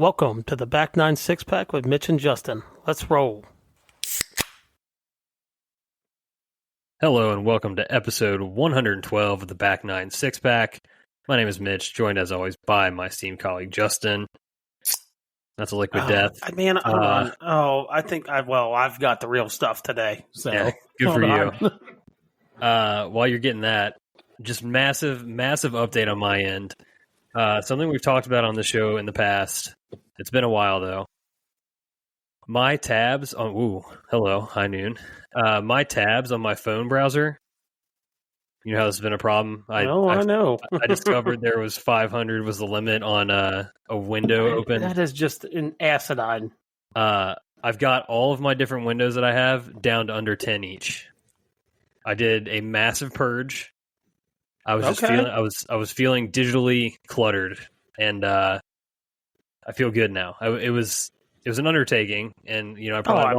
Welcome to the Back 9 Six-Pack with Mitch and Justin. Let's roll. Hello and welcome to episode 112 of the Back 9 Six-Pack. My name is Mitch, joined as always by my esteemed colleague Justin. That's a liquid death. Man, I think I've got the real stuff today. So yeah, good for you. While you're getting that, just massive update on my end. Something we've talked about on the show in the past. It's been a while though. My tabs on high noon. My tabs on my phone browser. You know how this has been a problem. I know. I discovered there was 500 was the limit on a window open. That is just an asinine. I've got all of my different windows that I have down to under 10 each. I did a massive purge. I was feeling digitally cluttered, and I feel good now. It was an undertaking, and I probably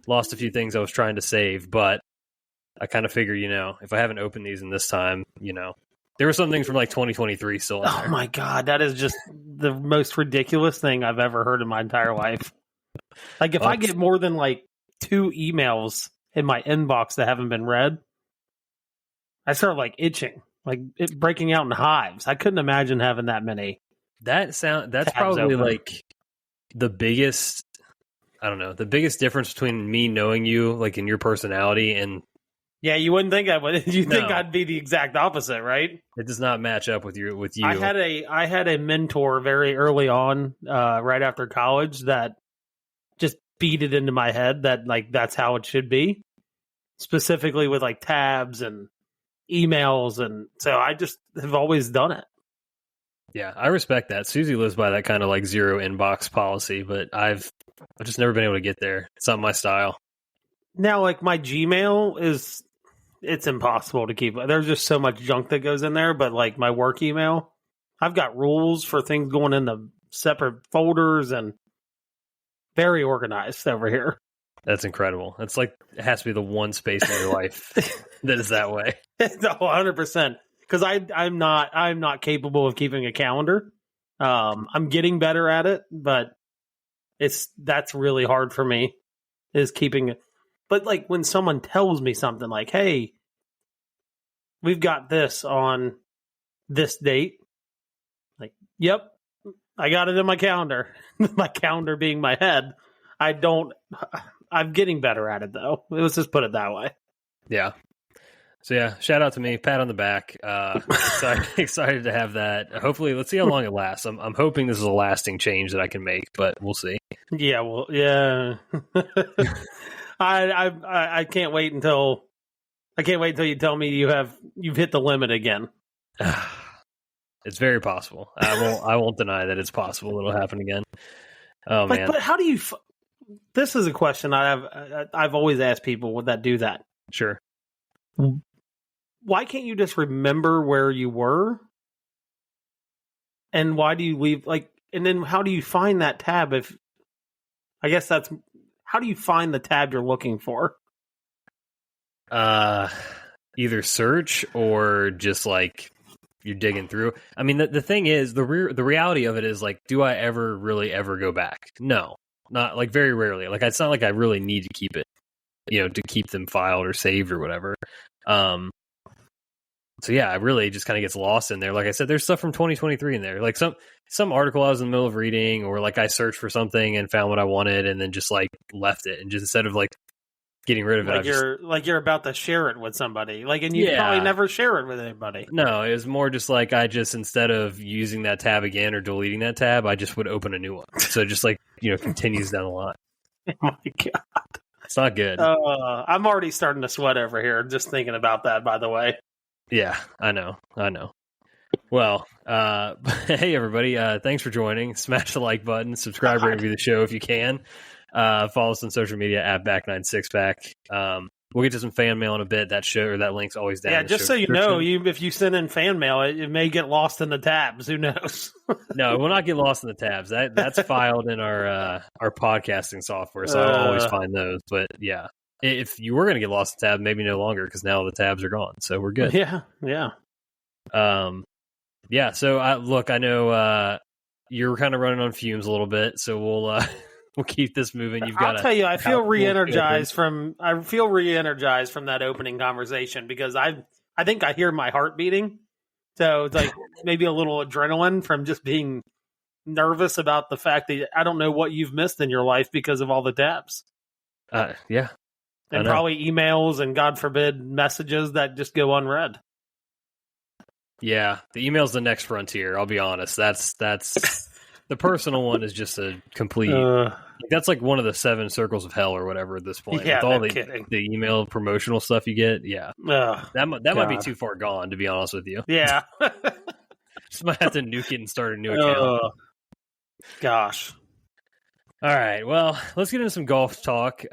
lost a few things I was trying to save, but I kind of figure, if I haven't opened these in this time, there were some things from like 2023 still in there. Oh my God, that is just the most ridiculous thing I've ever heard in my entire life. Like if I get more than like 2 emails in my inbox that haven't been read, I start like itching, like it breaking out in hives. I couldn't imagine having that many. That's probably open. Like the biggest, I don't know, the biggest difference between me knowing you, like in your personality, and yeah, you wouldn't think I would. You think I'd be the exact opposite, right? It does not match up with you. I had a mentor very early on, right after college, that just beat it into my head that like that's how it should be, specifically with like tabs and emails, and so I just have always done it. Yeah, I respect that. Susie lives by that kind of like zero inbox policy, but I've just never been able to get there. It's not my style. Now, like my Gmail it's impossible to keep. There's just so much junk that goes in there, but like my work email, I've got rules for things going in the separate folders and very organized over here. That's incredible. It's like it has to be the one space in your life that is that way. 100%. Because I'm not capable of keeping a calendar. I'm getting better at it, but that's really hard for me. Is keeping it. But like when someone tells me something like, "Hey, we've got this on this date," like, "Yep, I got it in my calendar." My calendar being my head. I'm getting better at it, though. Let's just put it that way. Yeah. So, yeah, shout out to me. Pat on the back. Excited to have that. Hopefully, let's see how long it lasts. I'm hoping this is a lasting change that I can make, but we'll see. Yeah, well, yeah. I can't wait until you tell me you've hit the limit again. It's very possible. I won't deny that it's possible it'll happen again. Oh, man. But how do you... This is a question I've always asked people, would that do that? Sure. Why can't you just remember where you were? And why do you leave, and then how do you find that tab how do you find the tab you're looking for? Either search or just like you're digging through. I mean, the thing is, the reality of it is like, do I ever really ever go back? No. Not like very rarely. Like it's not like I really need to keep it, to keep them filed or saved or whatever. So yeah, it really just kind of gets lost in there. Like I said, there's stuff from 2023 in there. Like some article I was in the middle of reading, or like I searched for something and found what I wanted and then just like left it, and just instead of like getting rid of it, you're about to share it with somebody. And you probably never share it with anybody. No, it was more just like instead of using that tab again or deleting that tab, I just would open a new one. So just like, continues down the line. Oh my God. It's not good. I'm already starting to sweat over here just thinking about that, by the way. Yeah, I know. Well, hey everybody, thanks for joining. Smash the like button, subscribe, rate, review the show if you can. Follow us on social media at Back9Sixpack. We'll get to some fan mail in a bit. That link's always down. Yeah, just so you know, if you send in fan mail, it may get lost in the tabs. Who knows? No, it will not get lost in the tabs. That's filed in our podcasting software, so I'll always find those. But yeah, if you were going to get lost in the tab, maybe no longer, because now the tabs are gone, so we're good. Yeah. Yeah. So I know you're kind of running on fumes a little bit, so we'll keep this moving. I'll tell you, I feel re-energized from that opening conversation because I think I hear my heart beating. So it's like maybe a little adrenaline from just being nervous about the fact that I don't know what you've missed in your life because of all the tabs. Yeah. And probably emails and, God forbid, messages that just go unread. Yeah, the email's the next frontier, I'll be honest. That's the personal one is just a complete... that's like one of the 7 circles of hell or whatever at this point. Yeah, with all the email promotional stuff you get, yeah. That might be too far gone, to be honest with you. Yeah. Just might have to nuke it and start a new account. Gosh. All right, well, let's get into some golf talk.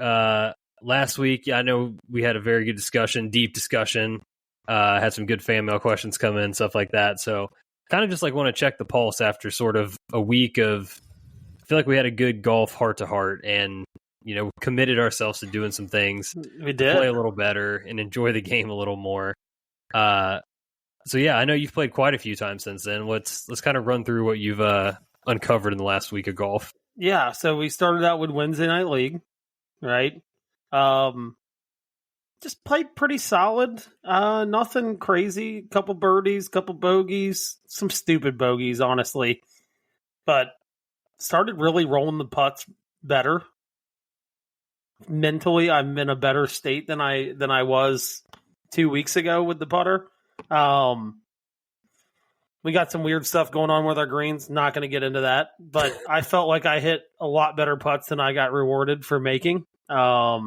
Last week, I know we had a very good discussion, deep discussion. Had some good fan mail questions come in, stuff like that. So kind of just like want to check the pulse after sort of a week of, I feel like we had a good golf heart-to-heart and, committed ourselves to doing some things. We did. Play a little better and enjoy the game a little more. So yeah, I know you've played quite a few times since then. Let's kind of run through what you've uncovered in the last week of golf. Yeah, so we started out with Wednesday Night League, right? Just played pretty solid. Nothing crazy. Couple birdies, couple bogeys, some stupid bogeys, honestly. But started really rolling the putts better. Mentally, I'm in a better state than I was 2 weeks ago with the putter. We got some weird stuff going on with our greens. Not going to get into that, but I felt like I hit a lot better putts than I got rewarded for making. That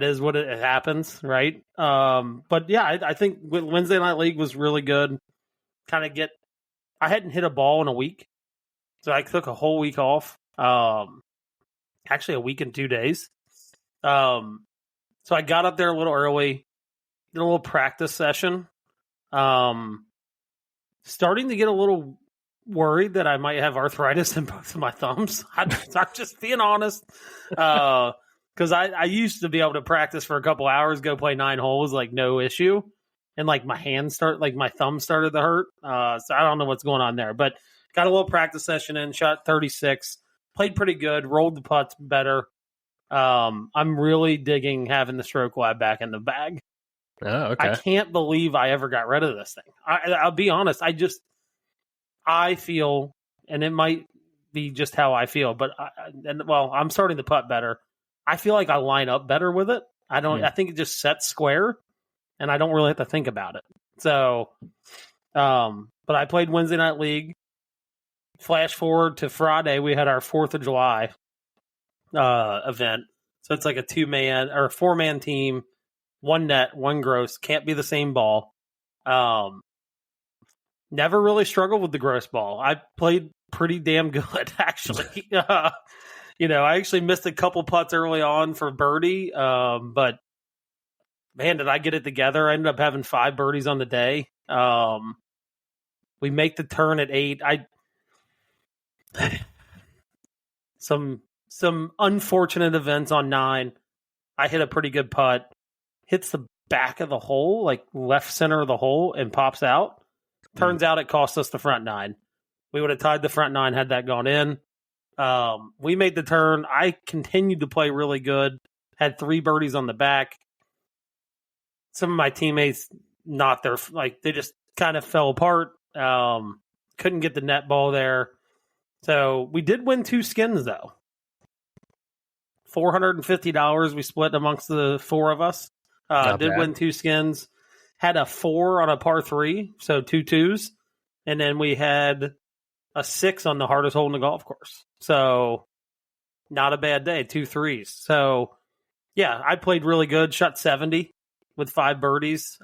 is what it happens, right? But yeah, I think Wednesday Night League was really good. I hadn't hit a ball in a week, so I took a whole week off. Actually, a week and 2 days. So I got up there a little early, did a little practice session. Starting to get a little worried that I might have arthritis in both of my thumbs. I'm just being honest. Because I used to be able to practice for a couple hours, go play 9 holes, like no issue. And like my thumb started to hurt. So I don't know what's going on there. But got a little practice session in, shot 36, played pretty good, rolled the putts better. I'm really digging having the Stroke Lab back in the bag. Oh, okay. I can't believe I ever got rid of this thing. I'll be honest. I feel, and it might be just how I feel, but I'm starting to putt better. I feel like I line up better with it. I think it just sets square, and I don't really have to think about it. So, but I played Wednesday Night League. Flash forward to Friday, we had our 4th of July event. So it's like a 2-man or a 4-man team, 1 net, 1 gross. Can't be the same ball. Never really struggled with the gross ball. I played pretty damn good, actually. I actually missed a couple putts early on for birdie, but man, did I get it together. I ended up having 5 birdies on the day. We make the turn at 8. Some unfortunate events on 9. I hit a pretty good putt. Hits the back of the hole, like left center of the hole, and pops out. Turns out it cost us the front 9. We would have tied the front 9 had that gone in. We made the turn. I continued to play really good. Had 3 birdies on the back. Some of my teammates, they just kind of fell apart. Couldn't get the net ball there. So we did win 2 skins, though. $450 we split amongst the 4 of us. Win 2 skins. Had a 4 on a par 3, so 2 2s. And then we had a 6 on the hardest hole in the golf course. So not a bad day, 2 3s. So yeah, I played really good. Shot 70 with 5 birdies.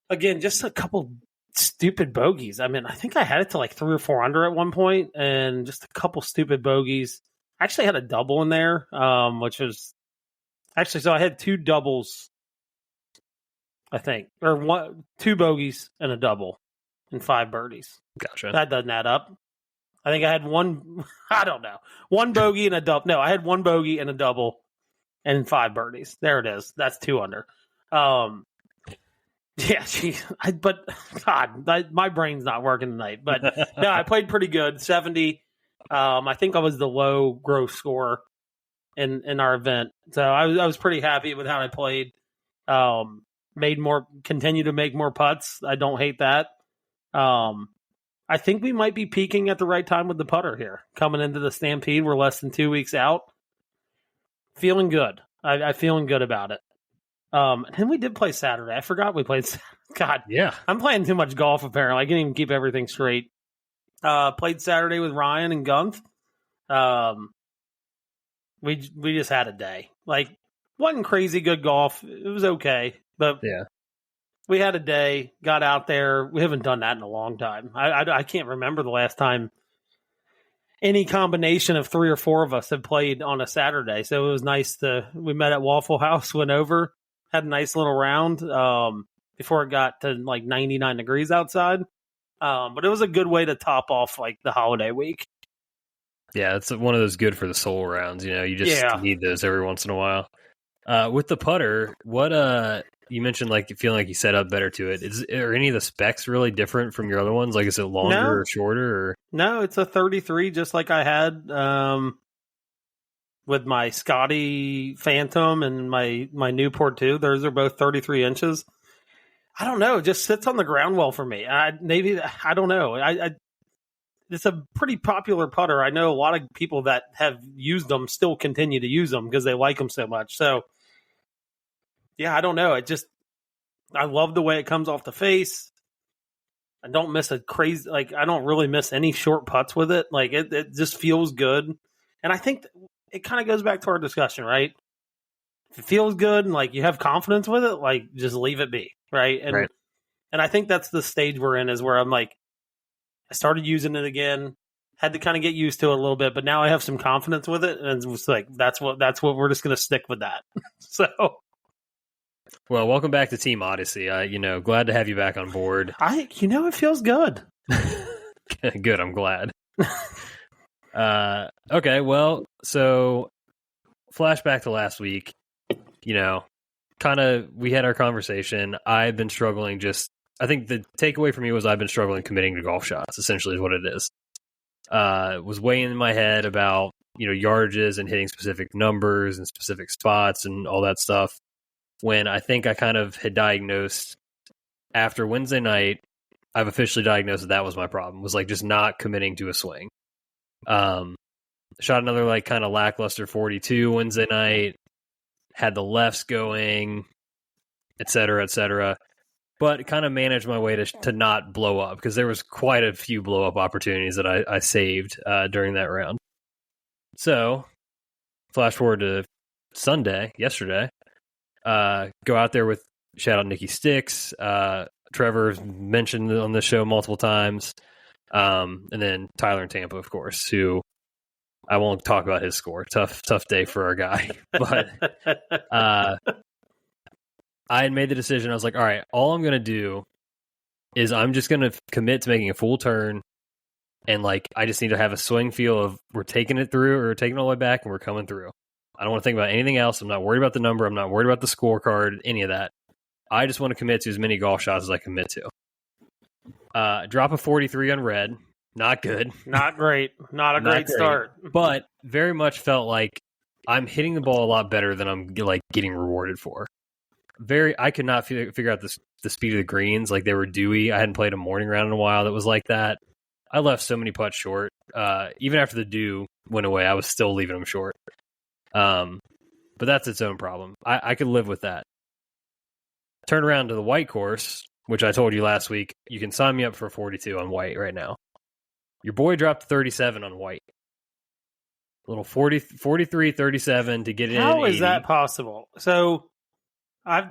Again, just a couple stupid bogeys. I mean, I think I had it to like 3 or 4 under at one point, and just a couple stupid bogeys. I actually had a double in there, which was actually, so I had 2 doubles, I think, or 2 bogeys and a double and 5 birdies. Gotcha. That doesn't add up. I think I had 1, I don't know, 1 bogey and a double. No, I had 1 bogey and a double and 5 birdies. There it is. That's 2 under. Yeah, but God, my brain's not working tonight. But no, I played pretty good. 70. I think I was the low gross score in our event, so I was pretty happy with how I played. Continue to make more putts. I don't hate that. I think we might be peaking at the right time with the putter here. Coming into the Stampede, we're less than 2 weeks out. Feeling good. I'm feeling good about it. And we did play Saturday. I forgot we played. God, Yeah. I'm playing too much golf. Apparently, I can't even keep everything straight. Played Saturday with Ryan and Gunth. We just had a day. Like, wasn't crazy good golf. It was okay, but Yeah. we had a day. Got out there. We haven't done that in a long time. I can't remember the last time any combination of 3 or 4 of us have played on a Saturday. So it was nice we met at Waffle House, went over, had a nice little round before it got to like 99 degrees outside. But it was a good way to top off like the holiday week. Yeah, it's one of those good for the soul rounds. You just need those every once in a while. With the putter, what you mentioned, like feeling like you set up better to it. Are any of the specs really different from your other ones? Like, is it longer or shorter? Or? No, it's a 33, just like I had with my Scotty Phantom and my Newport 2. Those are both 33 inches. I don't know. It just sits on the ground well for me. I don't know. It's a pretty popular putter. I know a lot of people that have used them still continue to use them because they like them so much. So, yeah, I don't know. I love the way it comes off the face. I don't miss I don't really miss any short putts with it. Like, it just feels good. And I think it kind of goes back to our discussion, right? If it feels good and, like, you have confidence with it, like, just leave it be, right? And I think that's the stage we're in, is where I'm like, I started using it again, had to kind of get used to it a little bit, but now I have some confidence with it, and it's like that's what we're just going to stick with that. So, well, welcome back to Team Odyssey. Glad to have you back on board. It feels good. Good, I'm glad. Okay, well, so flashback to last week. We had our conversation. I've been struggling I think the takeaway for me was I've been struggling committing to golf shots, essentially is what it is. Was weighing in my head about, yardages and hitting specific numbers and specific spots and all that stuff, when I think I kind of had diagnosed after Wednesday night, I've officially diagnosed that was my problem, was like just not committing to a swing. Shot another like kind of lackluster 42 Wednesday night, had the lefts going, et cetera, but kind of managed my way to not blow up, because there was quite a few blow up opportunities that I saved during that round. So, flash forward to Sunday, yesterday, go out there with, shout out Nikki Sticks, Trevor's mentioned on the show multiple times, and then Tyler in Tampa, of course, who I won't talk about his score. Tough day for our guy. But I had made the decision. I was like, all right, all I'm going to do is I'm just going to commit to making a full turn. And like, I just need to have a swing feel of we're taking it through, or taking it all the way back, and we're coming through. I don't want to think about anything else. I'm not worried about the number. I'm not worried about the scorecard, any of that. I just want to commit to as many golf shots as I commit to. Drop a 43 on red. Not good. Not great. Not a great start. But very much felt like I'm hitting the ball a lot better than I'm like getting rewarded for. I could not figure out the speed of the greens. Like, they were dewy. I hadn't played a morning round in a while that was like that. I left so many putts short. Even after the dew went away, I was still leaving them short. But that's its own problem. I could live with that. Turn around to the white course, which I told you last week. You can sign me up for 42 on white right now. Your boy dropped 37 on white. A little 43, 37 to get in. How is that possible? So, I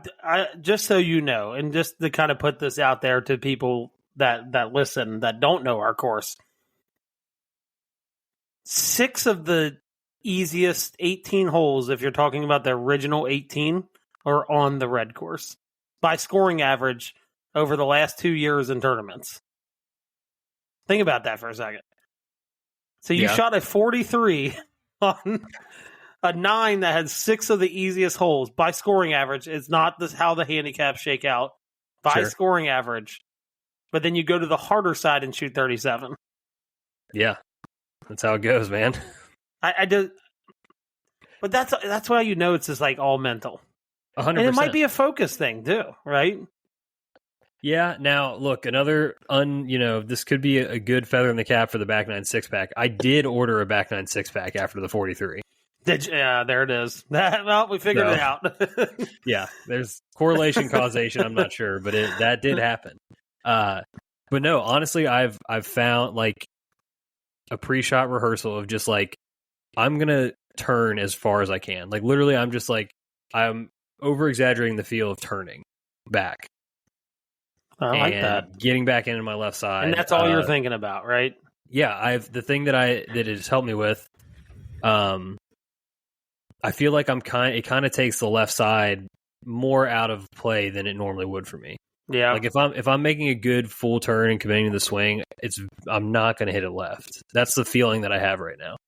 just so you know, and just to kind of put this out there to people that listen that don't know our course, 6 of the easiest 18 holes, if you're talking about the original 18, are on the red course by scoring average over the last 2 years in tournaments. Think about that for a second. So you shot a 43 on a 9 that had 6 of the easiest holes by scoring average. It's not how the handicaps shake out. by Sure. scoring average, but then you go to the harder side and shoot 37. Yeah, that's how it goes, man. I do, but that's why you know it's just like all mental, 100%. and it might be a focus thing too, right? Yeah. Now, look, another this could be a good feather in the cap for the back nine 6-pack. I did order a back nine 6-pack after the 43. Yeah, there it is. Well, we figured it out. Yeah, there's correlation, causation. I'm not sure, but that did happen. But no, honestly, I've found like a pre-shot rehearsal of just like I'm gonna turn as far as I can. Like literally, I'm just like I'm over exaggerating the feel of turning back. I like that. Getting back into my left side, and that's all you're thinking about, right? Yeah, the thing that it has helped me with. I feel like it kind of takes the left side more out of play than it normally would for me. Yeah. Like if I'm making a good full turn and committing to the swing, I'm not going to hit it left. That's the feeling that I have right now.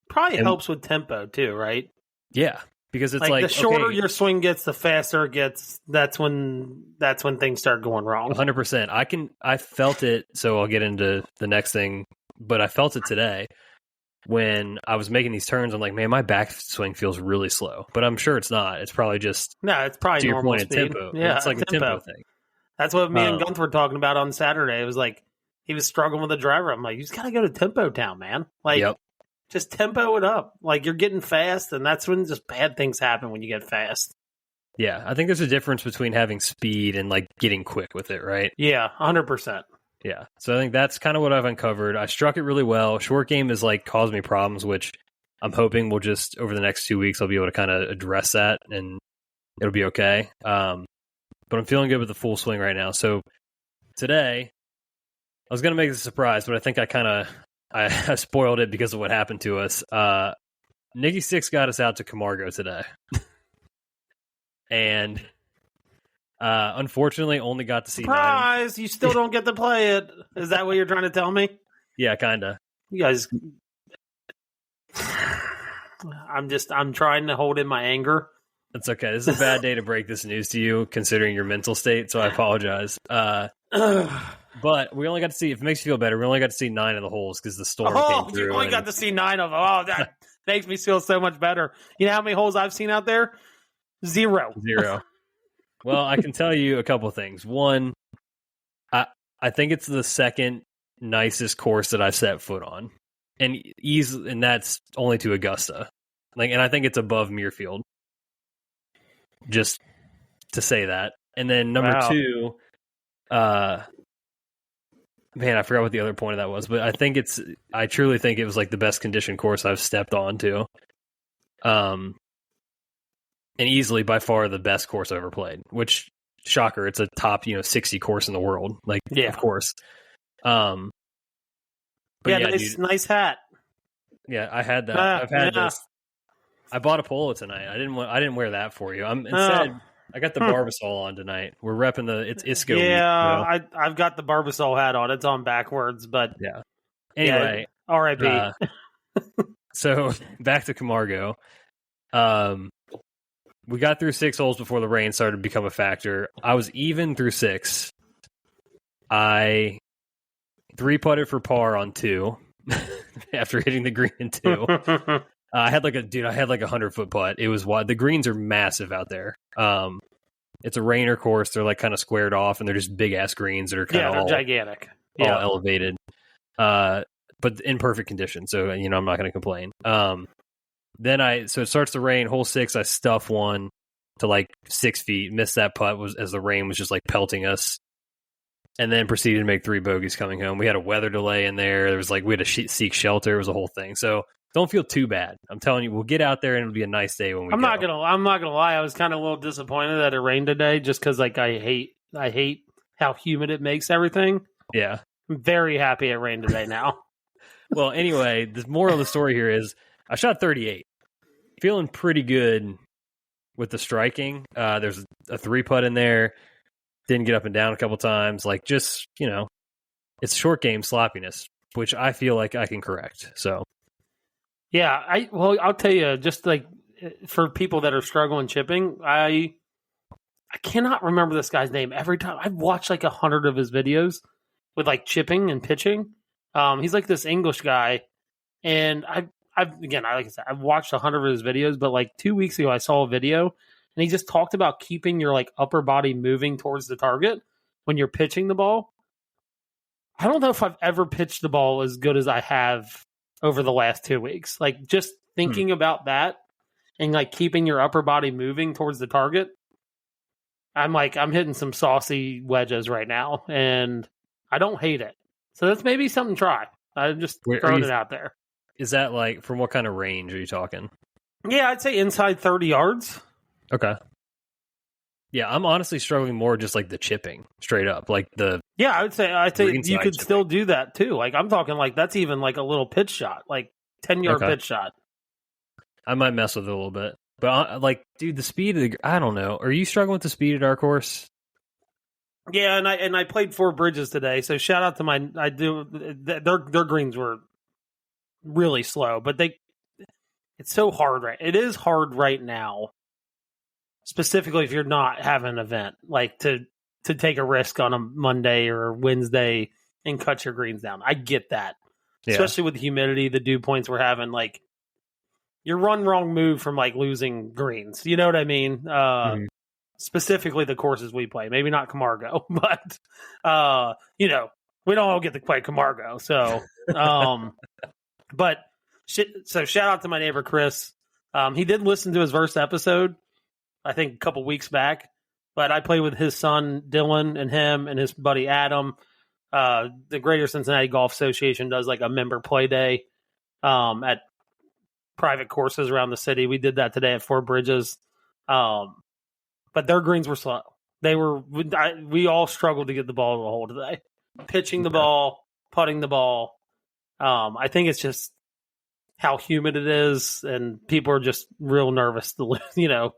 Probably helps with tempo too, right? Yeah, because it's like the shorter your swing gets, the faster it gets. That's when things start going wrong. 100%. I felt it. So I'll get into the next thing, but I felt it today. When I was making these turns, I'm like, man, my backswing feels really slow. But I'm sure it's not. It's probably just it's probably normal speed. Tempo. Yeah, it's like a tempo thing. That's what me and Gunther were talking about on Saturday. It was like he was struggling with the driver. I'm like, you just gotta go to tempo town, man. Like, just tempo it up. Like you're getting fast, and that's when just bad things happen when you get fast. Yeah, I think there's a difference between having speed and like getting quick with it, right? Yeah, 100%. Yeah, so I think that's kind of what I've uncovered. I struck it really well. Short game has like caused me problems, which I'm hoping will just over the next 2 weeks I'll be able to kind of address that and it'll be okay. But I'm feeling good with the full swing right now. So today I was going to make it a surprise, but I think I spoiled it because of what happened to us. Nikki Six got us out to Camargo today, and unfortunately, only got to see surprise. 9. You still don't get to play it. Is that what you're trying to tell me? Yeah, kind of. You guys, I'm trying to hold in my anger. It's okay. This is a bad day to break this news to you, considering your mental state. So I apologize. But we only got to see. If it makes you feel better, we only got to see 9 of the holes because the storm came through. You only got to see 9 of them. Oh, that makes me feel so much better. You know how many holes I've seen out there? 0. Well, I can tell you a couple of things. One, I think it's the second nicest course that I've set foot on, and that's only to Augusta. And I think it's above Muirfield. Just to say that, and then number 2, man, I forgot what the other point of that was, but I truly think it was like the best conditioned course I've stepped onto. And easily by far the best course I've ever played, which shocker, it's a top, 60 course in the world. Like, yeah, of course. But nice hat. Yeah, I had that. I've had this. I bought a polo tonight. I didn't wear that for you. Instead, I got the Barbasol on tonight. We're repping it's ISCO. Yeah, week, I've got the Barbasol hat on. It's on backwards, but yeah. Anyway, R.I.P. So back to Camargo. We got through 6 holes before the rain started to become a factor. I was even through 6. I 3-putted for par on 2 after hitting the green in 2. I had like a 100-foot putt. It was wide. The greens are massive out there. It's a rainer course. They're like kind of squared off, and they're just big ass greens that are kind of all gigantic, all elevated, but in perfect condition. So I'm not going to complain. So it starts to rain. Hole 6, I stuff one to like 6 feet. Missed that putt as the rain was just like pelting us, and then proceeded to make 3 bogeys coming home. We had a weather delay in there. There was like we had to seek shelter. It was a whole thing. So don't feel too bad. I'm telling you, we'll get out there and it'll be a nice day when we. I'm not gonna lie. I was kind of a little disappointed that it rained today, just because like I hate how humid it makes everything. Yeah, I'm very happy it rained today now. Well, anyway, the moral of the story here is I shot 38. Feeling pretty good with the striking. There's a 3-putt in there. Didn't get up and down a couple times. Like, just, it's short game sloppiness, which I feel like I can correct. So, yeah, I'll tell you, just like for people that are struggling chipping, I I cannot remember this guy's name. Every time I've watched like 100 of his videos with like chipping and pitching. He's like this English guy, and like I said, I've watched 100 of his videos, but like 2 weeks ago I saw a video and he just talked about keeping your like upper body moving towards the target when you're pitching the ball. I don't know if I've ever pitched the ball as good as I have over the last 2 weeks. Like just thinking about that and like keeping your upper body moving towards the target. I'm hitting some saucy wedges right now, and I don't hate it. So that's maybe something to try. I'm just throwing it out there. Is that like, from what kind of range are you talking? Yeah, I'd say inside 30 yards. Okay. Yeah, I'm honestly struggling more just like the chipping, straight up. Like I would say you could still do that too. Like I'm talking like that's even like a little pitch shot, like 10-yard pitch shot. I might mess with it a little bit. But like, dude, the speed I don't know. Are you struggling with the speed at our course? Yeah, and I played Four Bridges today, so shout out to their greens were really slow, but it's so hard it is hard right now. Specifically if you're not having an event, like to take a risk on a Monday or Wednesday and cut your greens down. I get that. Yeah. Especially with the humidity, the dew points we're having, like your wrong move from like losing greens. You know what I mean? Specifically the courses we play. Maybe not Camargo, but we don't all get to play Camargo. So so shout out to my neighbor Chris. He did listen to his first episode, I think a couple weeks back, but I play with his son Dylan and him and his buddy Adam. The Greater Cincinnati Golf Association does like a member play day at private courses around the city. We did that today at Four Bridges. But their greens were slow. We all struggled to get the ball to the hole today. Pitching the ball, putting the ball. I think it's just how humid it is, and people are just real nervous to,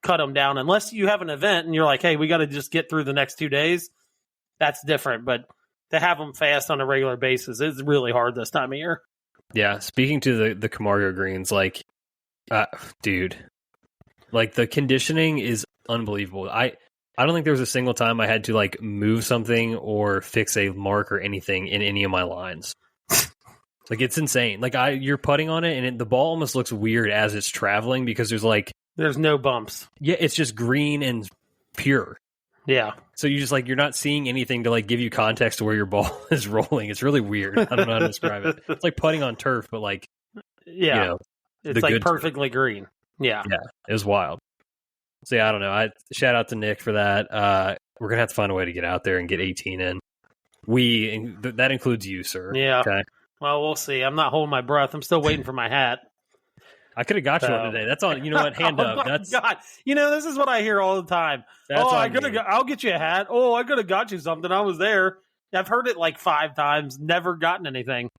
cut them down. Unless you have an event and you're like, hey, we got to just get through the next 2 days. That's different. But to have them fast on a regular basis is really hard this time of year. Yeah. Speaking to the Camargo greens, like, dude, like the conditioning is unbelievable. I don't think there was a single time I had to like move something or fix a mark or anything in any of my lines. Like it's insane. Like you're putting on it and the ball almost looks weird as it's traveling because there's no bumps. Yeah, it's just green and pure. Yeah. So you're not seeing anything to like give you context to where your ball is rolling. It's really weird. I don't know how to describe it. It's like putting on turf, but like it's like perfectly turf. Green. Yeah. Yeah. It was wild. So yeah, I don't know. I shout out to Nick for that. We're gonna have to find a way to get out there and get 18 in. That includes you, sir. Yeah. Okay. Well, we'll see. I'm not holding my breath. I'm still waiting for my hat. I could have got you one today. That's all. You know what? Hand up. That's God. This is what I hear all the time. I'll get you a hat. Oh, I could have got you something. I was there. I've heard it like 5 times. Never gotten anything.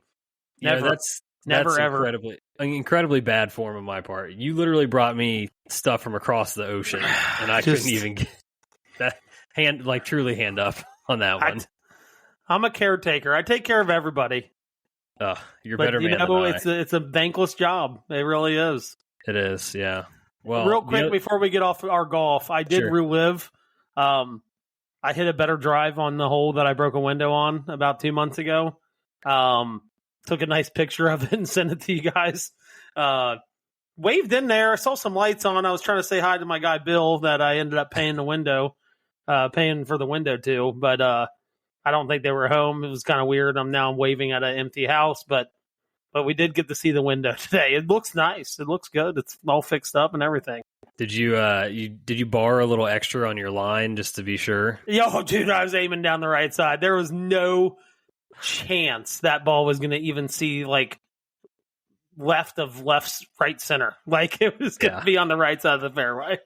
Never. Yeah, that's ever. Incredibly bad form on my part. You literally brought me stuff from across the ocean, and I couldn't even get that truly hand up on that one. I'm a caretaker. I take care of everybody. You're better man than I. It's a thankless job. It really is. It is, yeah. Well, real quick before we get off our golf, I did relive. I hit a better drive on the hole that I broke a window on about 2 months ago. Took a nice picture of it and sent it to you guys. Waved in there. I saw some lights on. I was trying to say hi to my guy Bill that I ended up paying for the window to, but I don't think they were home. It was kind of weird. I'm waving at an empty house, but we did get to see the window today. It looks nice. It looks good. It's all fixed up and everything. Did you borrow a little extra on your line just to be sure? Yo, dude, I was aiming down the right side. There was no chance that ball was going to even see like left, right, center. Like it was going to be on the right side of the fairway.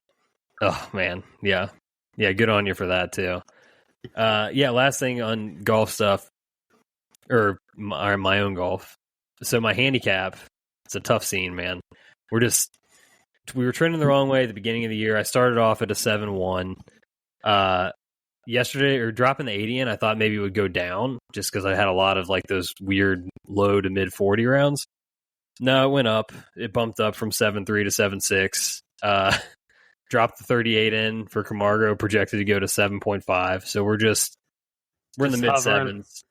Oh man, yeah. Good on you for that too. Last thing on golf stuff, or my own golf. So my handicap, it's a tough scene, man. We were trending the wrong way at the beginning of the year. I started off at a 7-1. Yesterday, or dropping the 80 in, I thought maybe it would go down just because I had a lot of like those weird low to mid 40 rounds. No, it went up. It bumped up from 7.3 to 7.6. dropped the 38 in for Camargo, projected to go to 7.5. So we're in the mid sevens.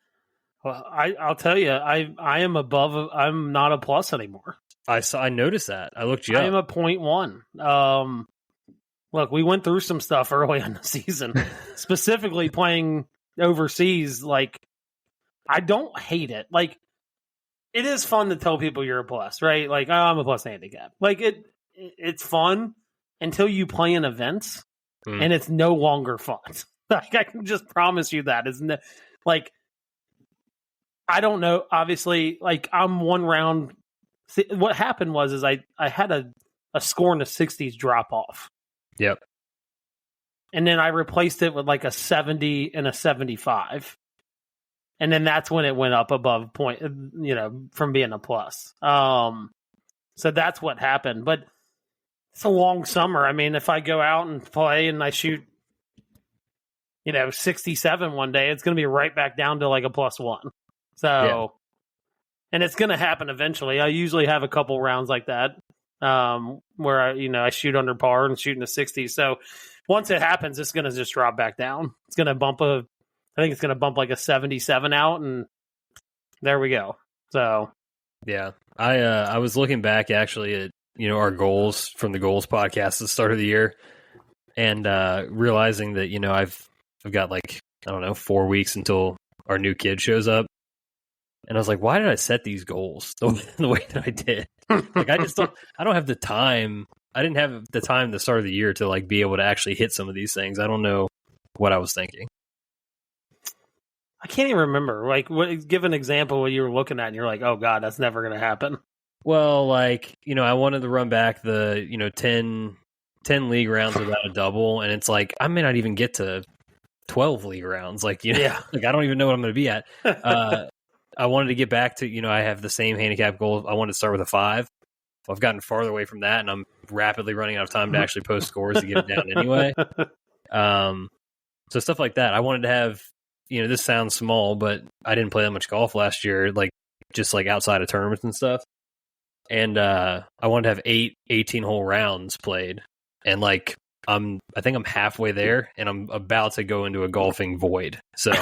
Well, I'll tell you, I am above. I'm not a plus anymore. I noticed that. I looked you up. I am a 0.1. Look, we went through some stuff early in the season, specifically playing overseas. Like, I don't hate it. Like, it is fun to tell people you're a plus, right? Like, oh, I'm a plus handicap. Like, it's fun until you play in events, and it's no longer fun. Like, I can just promise you that, isn't it? Like, I don't know. Obviously, like, I'm one round. See, what happened was I had a score in the 60s drop off. Yep. And then I replaced it with like a 70 and a 75. And then that's when it went up above point, from being a plus. So that's what happened. But it's a long summer. I mean, if I go out and play and I shoot, 67 one day, it's going to be right back down to like a +1. So, and it's going to happen eventually. I usually have a couple rounds like that, where I shoot under par and shoot in the 60s. So once it happens, it's going to just drop back down. It's going to I think it's going to bump like a 77 out, and there we go. So, yeah, I was looking back actually at our goals from the goals podcast at the start of the year, and realizing that I've got like, I don't know, 4 weeks until our new kid shows up. And I was like, why did I set these goals the way that I did? Like, I don't have the time. I didn't have the time at the start of the year to like be able to actually hit some of these things. I don't know what I was thinking. I can't even remember. Like, give an example of what you were looking at and you're like, oh God, that's never going to happen. Well, like, I wanted to run back the, 10 league rounds without a double. And it's like, I may not even get to 12 league rounds. Like, like I don't even know what I'm going to be at. I wanted to get back to, I have the same handicap goal. I wanted to start with a 5. I've gotten farther away from that, and I'm rapidly running out of time to actually post scores to get it down anyway. So stuff like that. I wanted to have, this sounds small, but I didn't play that much golf last year, like just like outside of tournaments and stuff. And I wanted to have 8 18-hole rounds played. And like, I think I'm halfway there, and I'm about to go into a golfing void. So...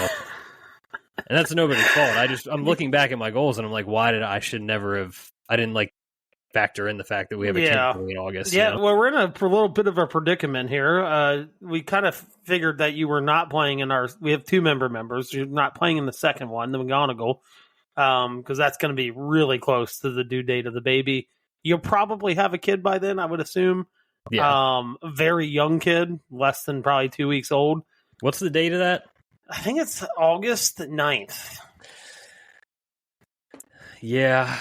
And that's nobody's fault. I'm looking back at my goals and I'm like, I didn't like factor in the fact that we have a kid in August. Yeah, well, we're in a little bit of a predicament here. We kind of figured that you were not playing we have 2 members. You're not playing in the second one, the McGonagall, because that's going to be really close to the due date of the baby. You'll probably have a kid by then, I would assume. Yeah. A very young kid, less than probably 2 weeks old. What's the date of that? I think it's August 9th. Yeah.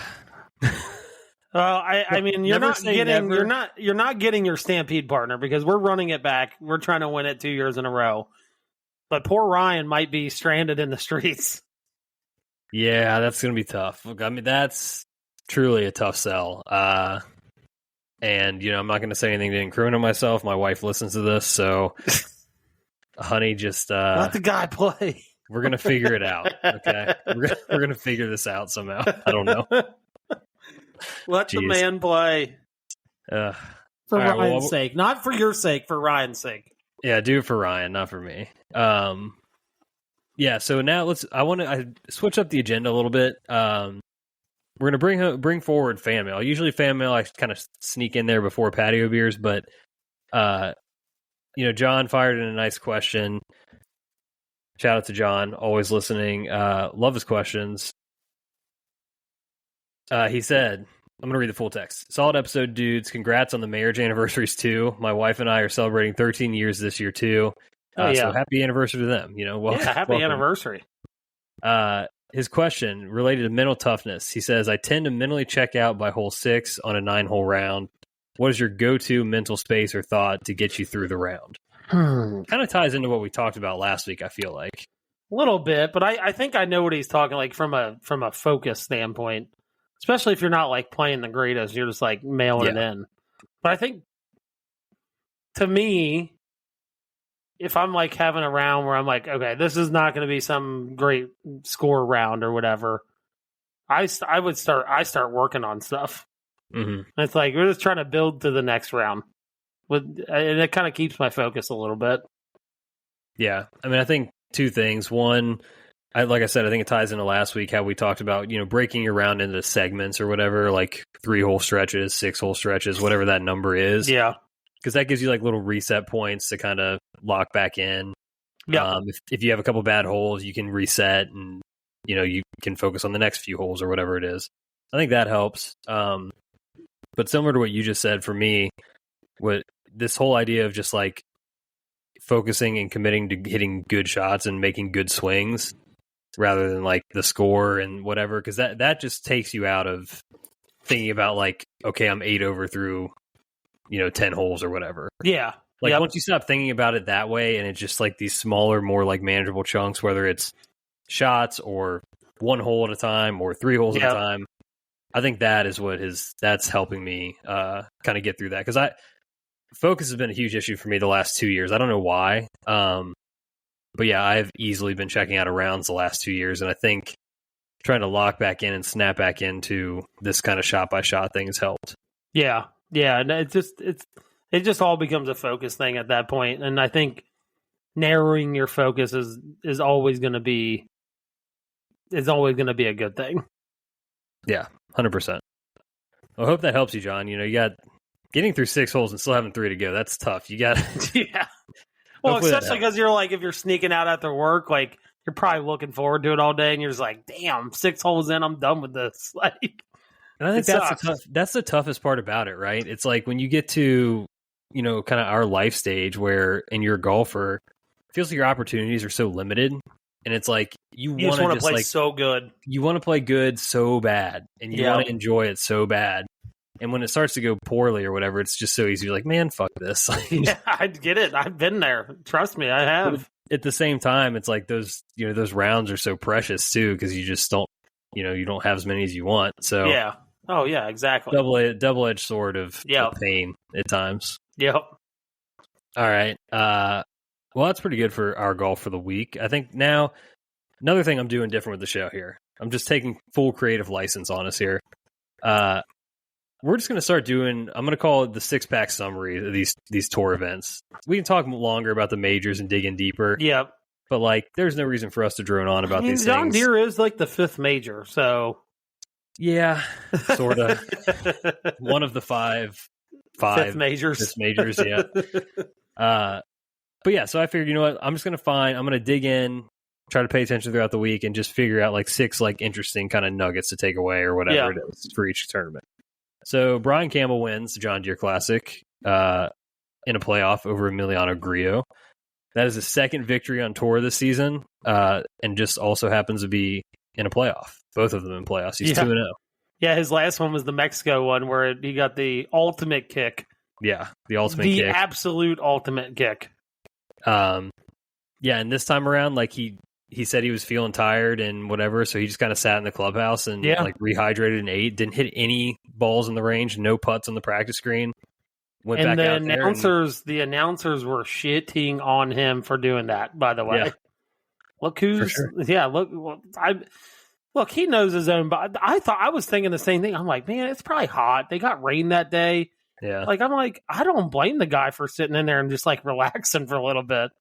I mean, you're not getting your Stampede partner because we're running it back. We're trying to win it 2 years in a row. But poor Ryan might be stranded in the streets. Yeah, that's going to be tough. Look, I mean, that's truly a tough sell. And, I'm not going to say anything to incriminate myself. My wife listens to this, so... Honey, just let the guy play. We're gonna figure it out. Okay, we're gonna figure this out somehow. I don't know. Let the man play. For Ryan's sake, not for your sake. For Ryan's sake. Yeah, do it for Ryan, not for me. Yeah. So now I switch up the agenda a little bit. We're gonna bring forward fan mail. Usually fan mail I kind of sneak in there before patio beers, but John fired in a nice question. Shout out to John, always listening. Love his questions. He said, I'm going to read the full text. Solid episode, dudes. Congrats on the marriage anniversaries, too. My wife and I are celebrating 13 years this year, too. So happy anniversary to them. Happy anniversary. His question related to mental toughness. He says, I tend to mentally check out by hole 6 on a 9-hole round. What is your go-to mental space or thought to get you through the round? Kind of ties into what we talked about last week, I feel like. A little bit, but I think I know what he's talking like from a focus standpoint, especially if you're not like playing the greatest, you're just like mailing it in. But I think to me, if I'm like having a round where I'm like, okay, this is not going to be some great score round or whatever, I start working on stuff. Mm-hmm. It's like we're just trying to build to the next round. and it kind of keeps my focus a little bit. Yeah. I mean, I think two things. One, like I said, I think it ties into last week how we talked about, breaking your round into segments or whatever, like 3-hole stretches, 6-hole stretches, whatever that number is. Yeah. Because that gives you like little reset points to kind of lock back in. Yeah. If you have a couple bad holes, you can reset and, you can focus on the next few holes or whatever it is. I think that helps. But similar to what you just said, for me, what this whole idea of just like focusing and committing to hitting good shots and making good swings rather than like the score and whatever, because that just takes you out of thinking about like, okay, I'm 8 over through 10 holes or whatever. Yeah. Like once you stop thinking about it that way and it's just like these smaller, more like manageable chunks, whether it's shots or 1 hole at a time or 3 holes at a time, I think that is that's helping me kind of get through that. Because focus has been a huge issue for me the last 2 years. I don't know why. But yeah, I've easily been checking out of rounds the last 2 years. And I think trying to lock back in and snap back into this kind of shot by shot thing has helped. Yeah. Yeah. And it just all becomes a focus thing at that point. And I think narrowing your focus is always going to be a good thing. Yeah, 100%. I hope that helps you, John. You got getting through 6 holes and still having 3 to go. That's tough. You got yeah. Well, especially because you're like, if you're sneaking out after work, like you're probably looking forward to it all day, and you're just like, damn, 6 holes in, I'm done with this. Like, and I think that's the toughest part about it, right? It's like when you get to kind of our life stage where, and you're a golfer, it feels like your opportunities are so limited. And it's like you just want to play like, so good. You want to play good so bad, and you want to enjoy it so bad. And when it starts to go poorly or whatever, it's just so easy. You're like, man, fuck this. Yeah, I get it. I've been there. Trust me, I have. But at the same time, it's like those rounds are so precious too, because you just don't you don't have as many as you want. So yeah. Oh yeah, exactly. Double-edged sword of pain at times. Yep. All right. Well, that's pretty good for our golf for the week. I think now, another thing I'm doing different with the show here, I'm just taking full creative license on us here. We're just going to start doing, I'm going to call it the 6-pack summary of these tour events. We can talk longer about the majors and dig in deeper. Yeah. But, like, there's no reason for us to drone on about these John things. Deere is like the 5th major, so. Yeah, sort of. One of the five 5th majors. 5th majors, yeah. But yeah, so I figured, what, I'm going to dig in, try to pay attention throughout the week, and just figure out like 6 like interesting kind of nuggets to take away or whatever it is for each tournament. So Brian Campbell wins the John Deere Classic in a playoff over Emiliano Grillo. That is his 2nd victory on tour this season, and just also happens to be in a playoff. Both of them in playoffs. He's 2-0. Yeah, his last one was the Mexico one where he got the ultimate kick. Yeah, the ultimate kick. The absolute ultimate kick. Yeah, and this time around, like he said he was feeling tired and whatever, so he just kind of sat in the clubhouse and like rehydrated and ate. Didn't hit any balls in the range, no putts on the practice green. Went back out there. The announcers were shitting on him for doing that. By the way, yeah. Look who's look. He knows his own. But I was thinking the same thing. I'm like, man, it's probably hot. They got rain that day. Yeah, like I'm like, I don't blame the guy for sitting in there and just like relaxing for a little bit.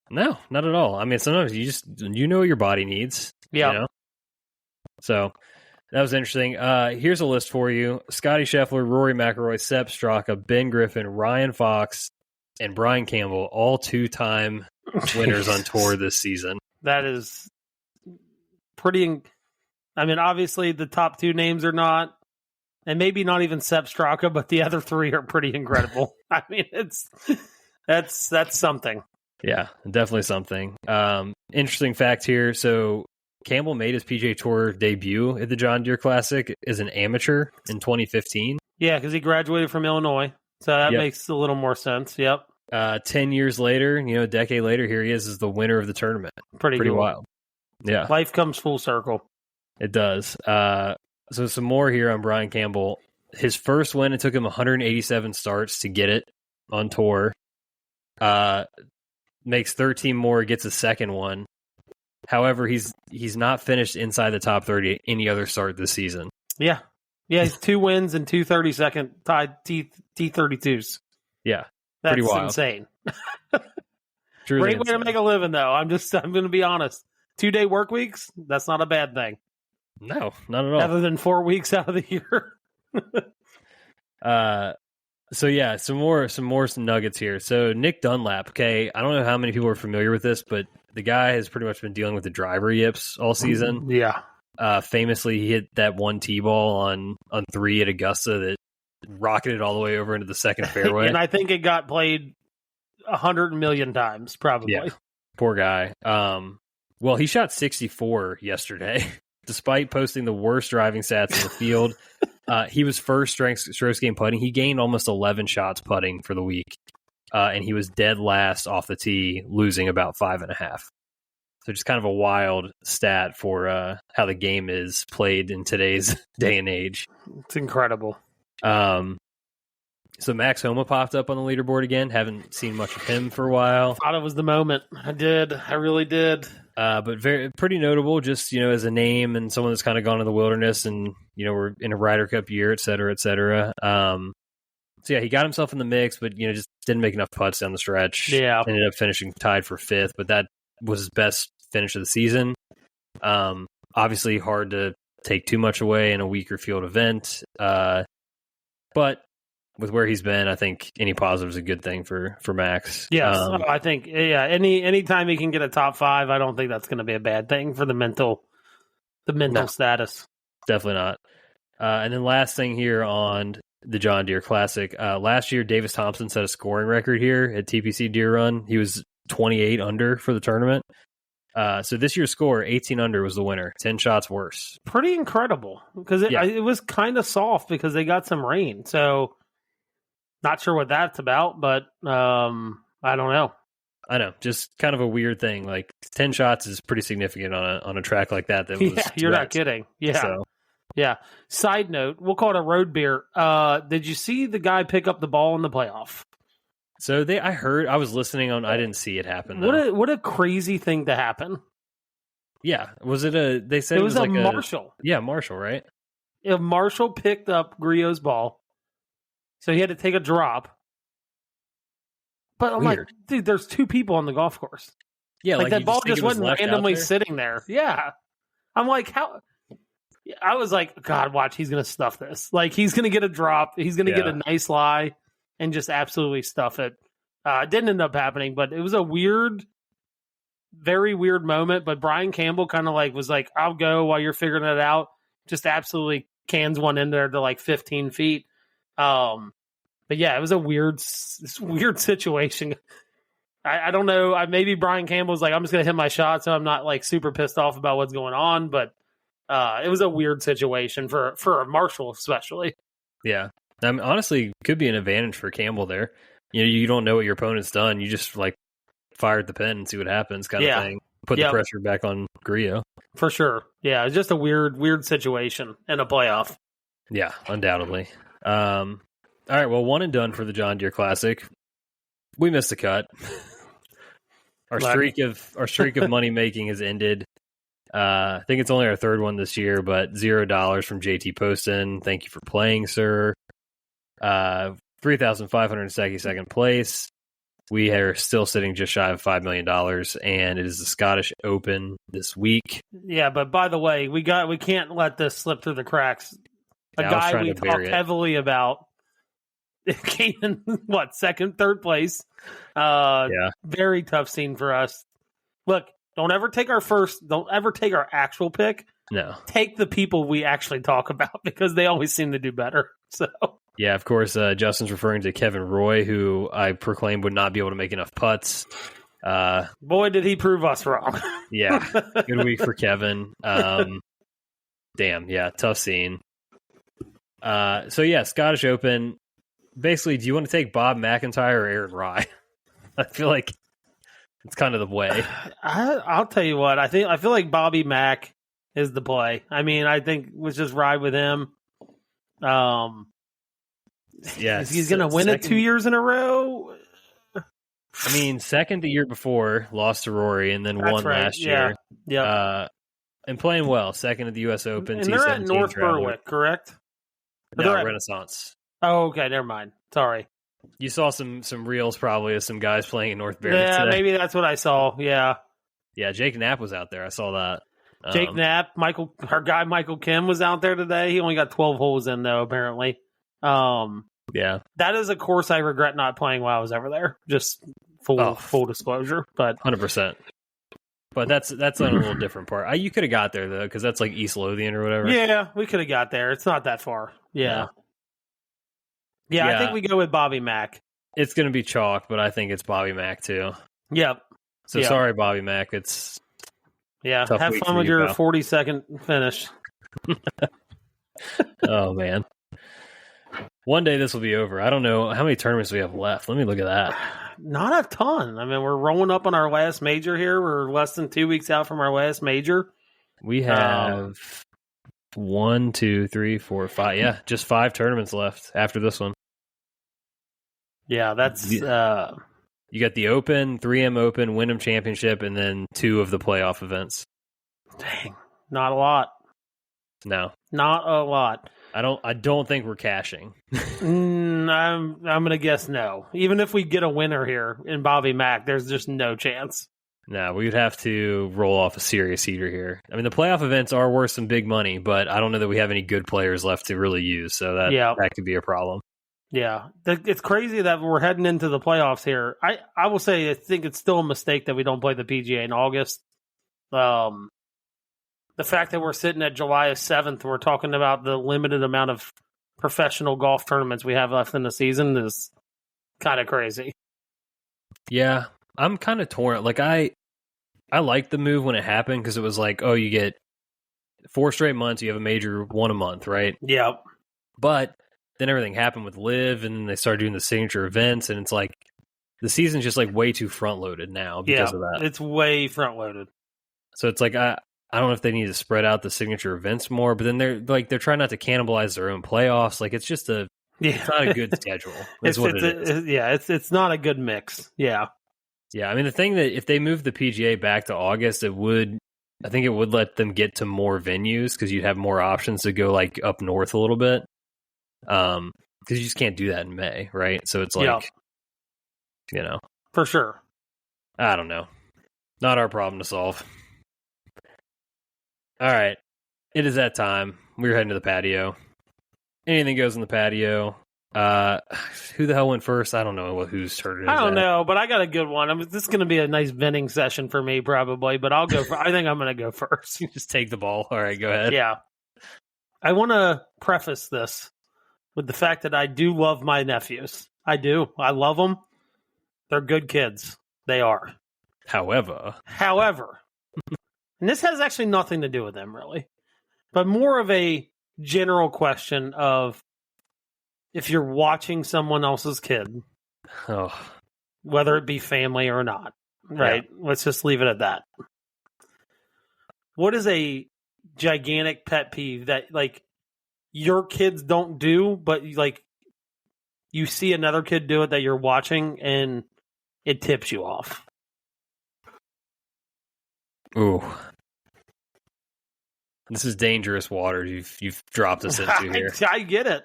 No, not at all. I mean, sometimes you know what your body needs. Yeah. So that was interesting. Here's a list for you: Scotty Scheffler, Rory McIlroy, Sepp Straka, Ben Griffin, Ryan Fox, and Brian Campbell, all 2-time winners on tour this season. That is pretty. I mean, obviously the top 2 names are not, and maybe not even Sepp Straka, but the other 3 are pretty incredible. I mean, that's something. Yeah, definitely something. Interesting fact here. So Campbell made his PGA Tour debut at the John Deere Classic as an amateur in 2015. Yeah, because he graduated from Illinois. So that makes a little more sense. Yep. 10 years later, a decade later, here he is as the winner of the tournament. Pretty cool. wild. Yeah. Life comes full circle. It does. So some more here on Brian Campbell. His first win, it took him 187 starts to get it on tour. Makes 13 more, gets a second one. However, he's not finished inside the top 30 any other start this season. Yeah. Yeah, he's 2 wins and 2 32nd tied T32s. Yeah. Pretty wild. Insane. Truly Great way insane. to make a living, though. I'm going to be honest. 2-day work weeks, that's not a bad thing. No, not at all. Other than 4 weeks out of the year. So yeah, some more nuggets here. So Nick Dunlap, okay, I don't know how many people are familiar with this, but the guy has pretty much been dealing with the driver yips all season. Yeah. Famously, he hit that one T-ball on 3 at Augusta that rocketed all the way over into the second fairway. And I think it got played 100 million times, probably. Yeah. Poor guy. Well, he shot 64 yesterday, despite posting the worst driving stats in the field. He was first strokes game putting. He gained almost 11 shots putting for the week, and he was dead last off the tee, losing about 5.5. So just kind of a wild stat for how the game is played in today's day and age. It's incredible. So Max Homa popped up on the leaderboard again. Haven't seen much of him for a while. Thought it was the moment. I did. I really did. But pretty notable, just, as a name and someone that's kind of gone to the wilderness and, we're in a Ryder Cup year, et cetera, et cetera. So yeah, he got himself in the mix, but, just didn't make enough putts down the stretch. Yeah. Ended up finishing tied for 5th, but that was his best finish of the season. Obviously hard to take too much away in a weaker field event. But with where he's been, I think any positive is a good thing for Max. Yes, I think any time he can get a top 5, I don't think that's going to be a bad thing for the mental status. Definitely not. And then last thing here on the John Deere Classic, last year Davis Thompson set a scoring record here at TPC Deere Run. He was 28 under for the tournament. So this year's score, 18 under, was the winner. 10 shots worse. Pretty incredible because it was kind of soft because they got some rain. So not sure what that's about, but I don't know. I know, just kind of a weird thing. Like 10 shots is pretty significant on a track like that. Was you're not kidding. Yeah. So. Yeah. Side note, we'll call it a road beer. Did you see the guy pick up the ball in the playoff? So I was listening on. I didn't see it happen. What a crazy thing to happen. Yeah. Was it they said it was like Marshall. Marshall, right? If Marshall picked up Griot's ball, so he had to take a drop. But I'm Weird. like, dude, there's 2 people on the golf course. Yeah, like that ball just wasn't randomly there? sitting there. Yeah. I'm like, how? I was like, God, watch, he's going to stuff this. Like, he's going to get a drop. He's going to get a nice lie and just absolutely stuff it. It didn't end up happening, but it was a very weird moment. But Brian Campbell kind of was like, I'll go while you're figuring it out. Just absolutely cans one in there to 15 feet. But yeah, it was a weird situation. I don't know. Maybe Brian Campbell's like, I'm just going to hit my shot, so I'm not super pissed off about what's going on. But it was a weird situation for a Marshall, especially. Yeah, honestly, could be an advantage for Campbell there. You don't know what your opponent's done. You just fire at the pin and see what happens, kind of thing. Put the pressure back on Griot. For sure. Yeah, it's just a weird situation in a playoff. Yeah, undoubtedly. All right, well, one and done for the John Deere Classic. We missed the cut. Our streak of money making has ended. I think it's only our 3rd one this year, but $0 from JT Poston. Thank you for playing, sir. 3,572nd place. We are still sitting just shy of $5 million, and it is the Scottish Open this week. Yeah, but by the way, we can't let this slip through the cracks. A guy we talked heavily about came in second, third place. Very tough scene for us. Look, don't ever take our actual pick. No. Take the people we actually talk about because they always seem to do better. So yeah, of course, Justin's referring to Kevin Roy, who I proclaimed would not be able to make enough putts. Boy, did he prove us wrong. Yeah, good week for Kevin. Damn, yeah, tough scene. So yeah, Scottish Open. Basically, do you want to take Bob McIntyre or Aaron Rye? I feel like it's kind of the way. I'll tell you what. I feel like Bobby Mack is the play. I mean, I think let's just ride with him. Yeah, he's going to win it 2 years in a row. I mean, second the year before, lost to Rory, and then won last year. Yeah. And playing well, second at the U.S. Open. And they're at North Berwick, correct? No, Renaissance. Oh, okay, never mind. Sorry. You saw some reels probably of some guys playing in North Barry today. Maybe that's what I saw. Yeah. Yeah, Jake Knapp was out there. I saw that. Jake Knapp, our guy Michael Kim was out there today. He only got 12 holes in though, apparently. Yeah. That is a course I regret not playing while I was ever there. Just full disclosure, but 100%. But that's on a little different part. You could have got there though, because that's like East Lothian or whatever. Yeah, we could have got there. It's not that far. Yeah. I think we go with Bobby Mack. It's going to be chalk, but I think it's Bobby Mack too. Yep. So sorry, Bobby Mack. It's have fun with your 40-second finish. Oh man. One day this will be over. I don't know how many tournaments we have left. Let me look at that. Not a ton. I mean, we're rolling up on our last major here. We're less than 2 weeks out from our last major. We have 1, 2, 3, 4, 5. Yeah, just 5 tournaments left after this one. Yeah, that's... You got the Open, 3M Open, Wyndham Championship, and then 2 of the playoff events. Dang, not a lot. No. Not a lot. I don't think we're cashing. I'm gonna guess no. Even if we get a winner here in Bobby Mack, there's just no chance. No, we would have to roll off a serious heater here. I mean, the playoff events are worth some big money, but I don't know that we have any good players left to really use, so that could be a problem. Yeah, it's crazy that we're heading into the playoffs here. I will say I think it's still a mistake that we don't play the PGA in August. The fact that we're sitting at July 7th, we're talking about the limited amount of professional golf tournaments we have left in the season is kind of crazy. Yeah, I'm kind of torn. Like I liked the move when it happened because it was like, oh, you get 4 straight months, you have a major one a month, right? Yeah. But then everything happened with Live, and then they started doing the signature events, and it's like the season's just like way too front loaded now because of that. It's way front loaded. So it's like I don't know if they need to spread out the signature events more, but then they're trying not to cannibalize their own playoffs. Like it's just it's not a good schedule. That's what it is. It's not a good mix. Yeah. Yeah. I mean, the thing that if they move the PGA back to August, I think it would let them get to more venues because you'd have more options to go like up north a little bit. Because you just can't do that in May, right? So it's like, for sure. I don't know. Not our problem to solve. All right. It is that time. We're heading to the patio. Anything goes in the patio. Who the hell went first? I don't know whose turn it is. I don't know, but I got a good one. This is going to be a nice venting session for me, probably, but I'll go I think I'm going to go first. You just take the ball. All right, go ahead. Yeah. I want to preface this with the fact that I do love my nephews. I do. I love them. They're good kids. They are. However, and this has actually nothing to do with them, really, but more of a general question of if you're watching someone else's kid, whether it be family or not, right? Yeah. Let's just leave it at that. What is a gigantic pet peeve that, like, your kids don't do, but, like, you see another kid do it that you're watching and it tips you off? Ooh. This is dangerous waters you've dropped us into here. I get it.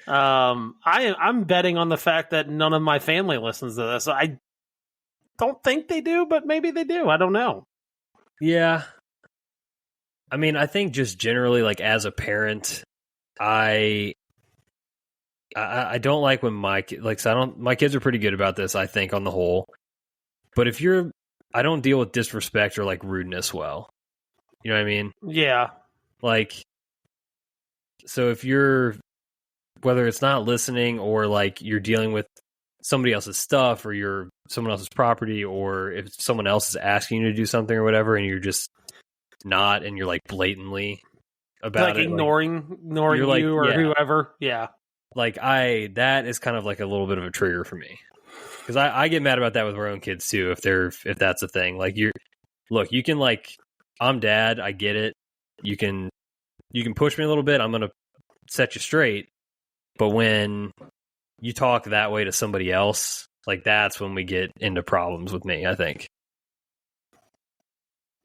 I'm betting on the fact that none of my family listens to this. I don't think they do, but maybe they do. I don't know. Yeah. I mean, I think just generally, like, as a parent, I don't like when my kids are pretty good about this, I think, on the whole. But I don't deal with disrespect or like rudeness well. You know what I mean? Yeah. Like, so if whether it's not listening or like you're dealing with somebody else's stuff or you're someone else's property, or if someone else is asking you to do something or whatever, and you're just not, and you're like blatantly about like ignoring you or whoever. Yeah. Like that is kind of like a little bit of a trigger for me. Because I get mad about that with our own kids too, if that's a thing. Like you can, like, I'm dad, I get it. You can push me a little bit, I'm gonna set you straight. But when you talk that way to somebody else, like, that's when we get into problems with me, I think.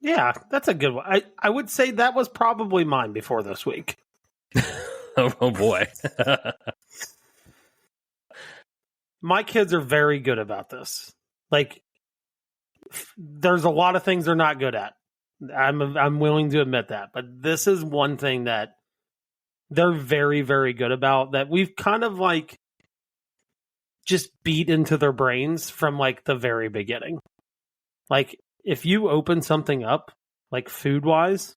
Yeah, that's a good one. I would say that was probably mine before this week. Oh boy. my kids are very good about this. Like, there's a lot of things they're not good at. I'm willing to admit that, but this is one thing that they're very, very good about, that we've kind of like just beat into their brains from like the very beginning. Like, if you open something up, like food wise,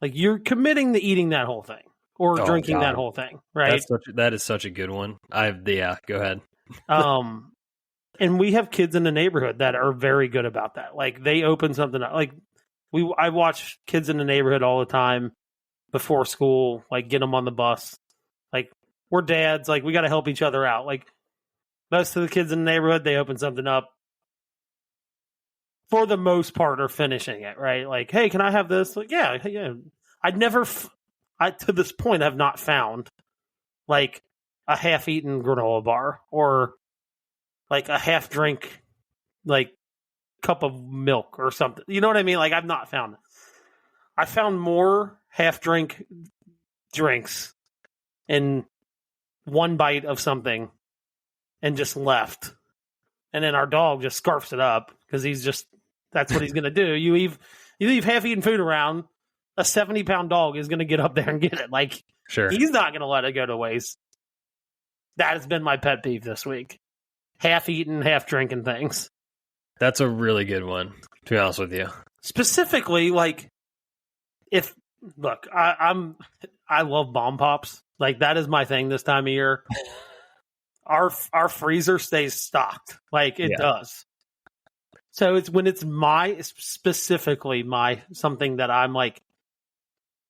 like you're committing to eating that whole thing or drinking that whole thing, right? That is such a good one. Go ahead. And we have kids in the neighborhood that are very good about that. Like, they open something up. Like, I watch kids in the neighborhood all the time before school, like get them on the bus. Like, we're dads, like we got to help each other out. Like, most of the kids in the neighborhood, they open something up. For the most part, are finishing it, right? Like, hey, can I have this? Like, yeah. I'd never, to this point, have not found like a half-eaten granola bar or like a half-drink, like cup of milk or something. You know what I mean? Like, I've not found it. I found more half-drink drinks in one bite of something and just left. And then our dog just scarfs it up because that's what he's going to do. You leave half-eaten food around, a 70-pound dog is going to get up there and get it. Like, sure, he's not going to let it go to waste. That has been my pet peeve this week. Half-eaten, half-drinking things. That's a really good one, to be honest with you. Specifically, like, I love bomb pops. Like, that is my thing this time of year. Our freezer stays stocked. Like, it does. So it's when it's specifically something that I'm like,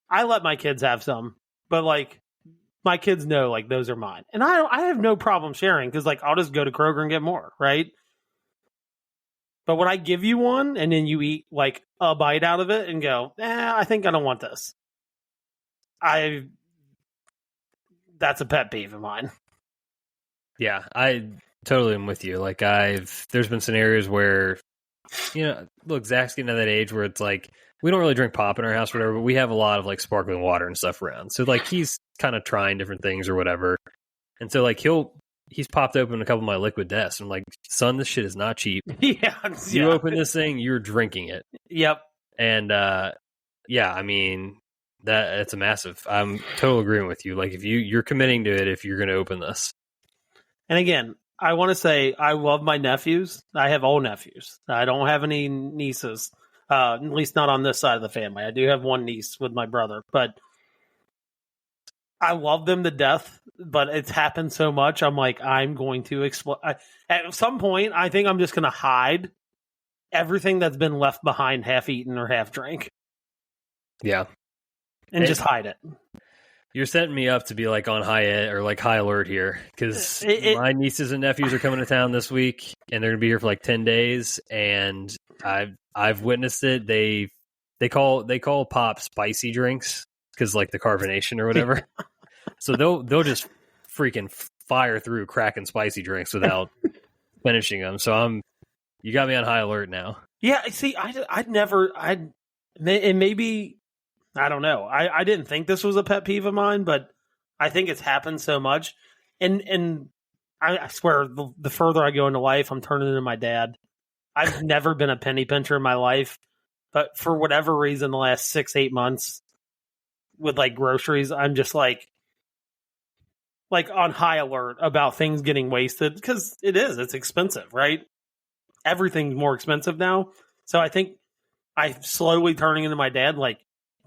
I let my kids have some, but like, my kids know, like, those are mine. And I have no problem sharing because, like, I'll just go to Kroger and get more, right? But when I give you one and then you eat, like, a bite out of it and go, I think I don't want this. That's a pet peeve of mine. Yeah, I totally am with you. Like, there's been scenarios where, look, Zach's getting to that age where it's like, we don't really drink pop in our house or whatever, but we have a lot of like sparkling water and stuff around. So like, he's kind of trying different things or whatever. And so like, he's popped open a couple of my liquid deaths. I'm like, son, this shit is not cheap. You open this thing, you're drinking it. Yep. And I mean, that's a massive, I'm total agreeing with you. Like, if you're committing to it, if you're going to open this. And again, I want to say I love my nephews. I have all nephews. I don't have any nieces, at least not on this side of the family. I do have one niece with my brother, but I love them to death. But it's happened so much. I'm like, I'm going to explode. At some point, I think I'm just going to hide everything that's been left behind, half eaten or half drank. Yeah. And just hide it. You're setting me up to be like on high alert here, because my nieces and nephews are coming to town this week, and they're gonna be here for like 10 days, and I've witnessed it. They call pop spicy drinks because like the carbonation or whatever. So they'll just freaking fire through cracking spicy drinks without finishing them. So you got me on high alert now. Yeah, see, maybe. I don't know. I didn't think this was a pet peeve of mine, but I think it's happened so much. And I swear, the further I go into life, I'm turning into my dad. I've never been a penny pincher in my life, but for whatever reason, the last 6-8 months with like groceries, I'm just like on high alert about things getting wasted, because it's expensive, right? Everything's more expensive now. So I think I'm slowly turning into my dad, like,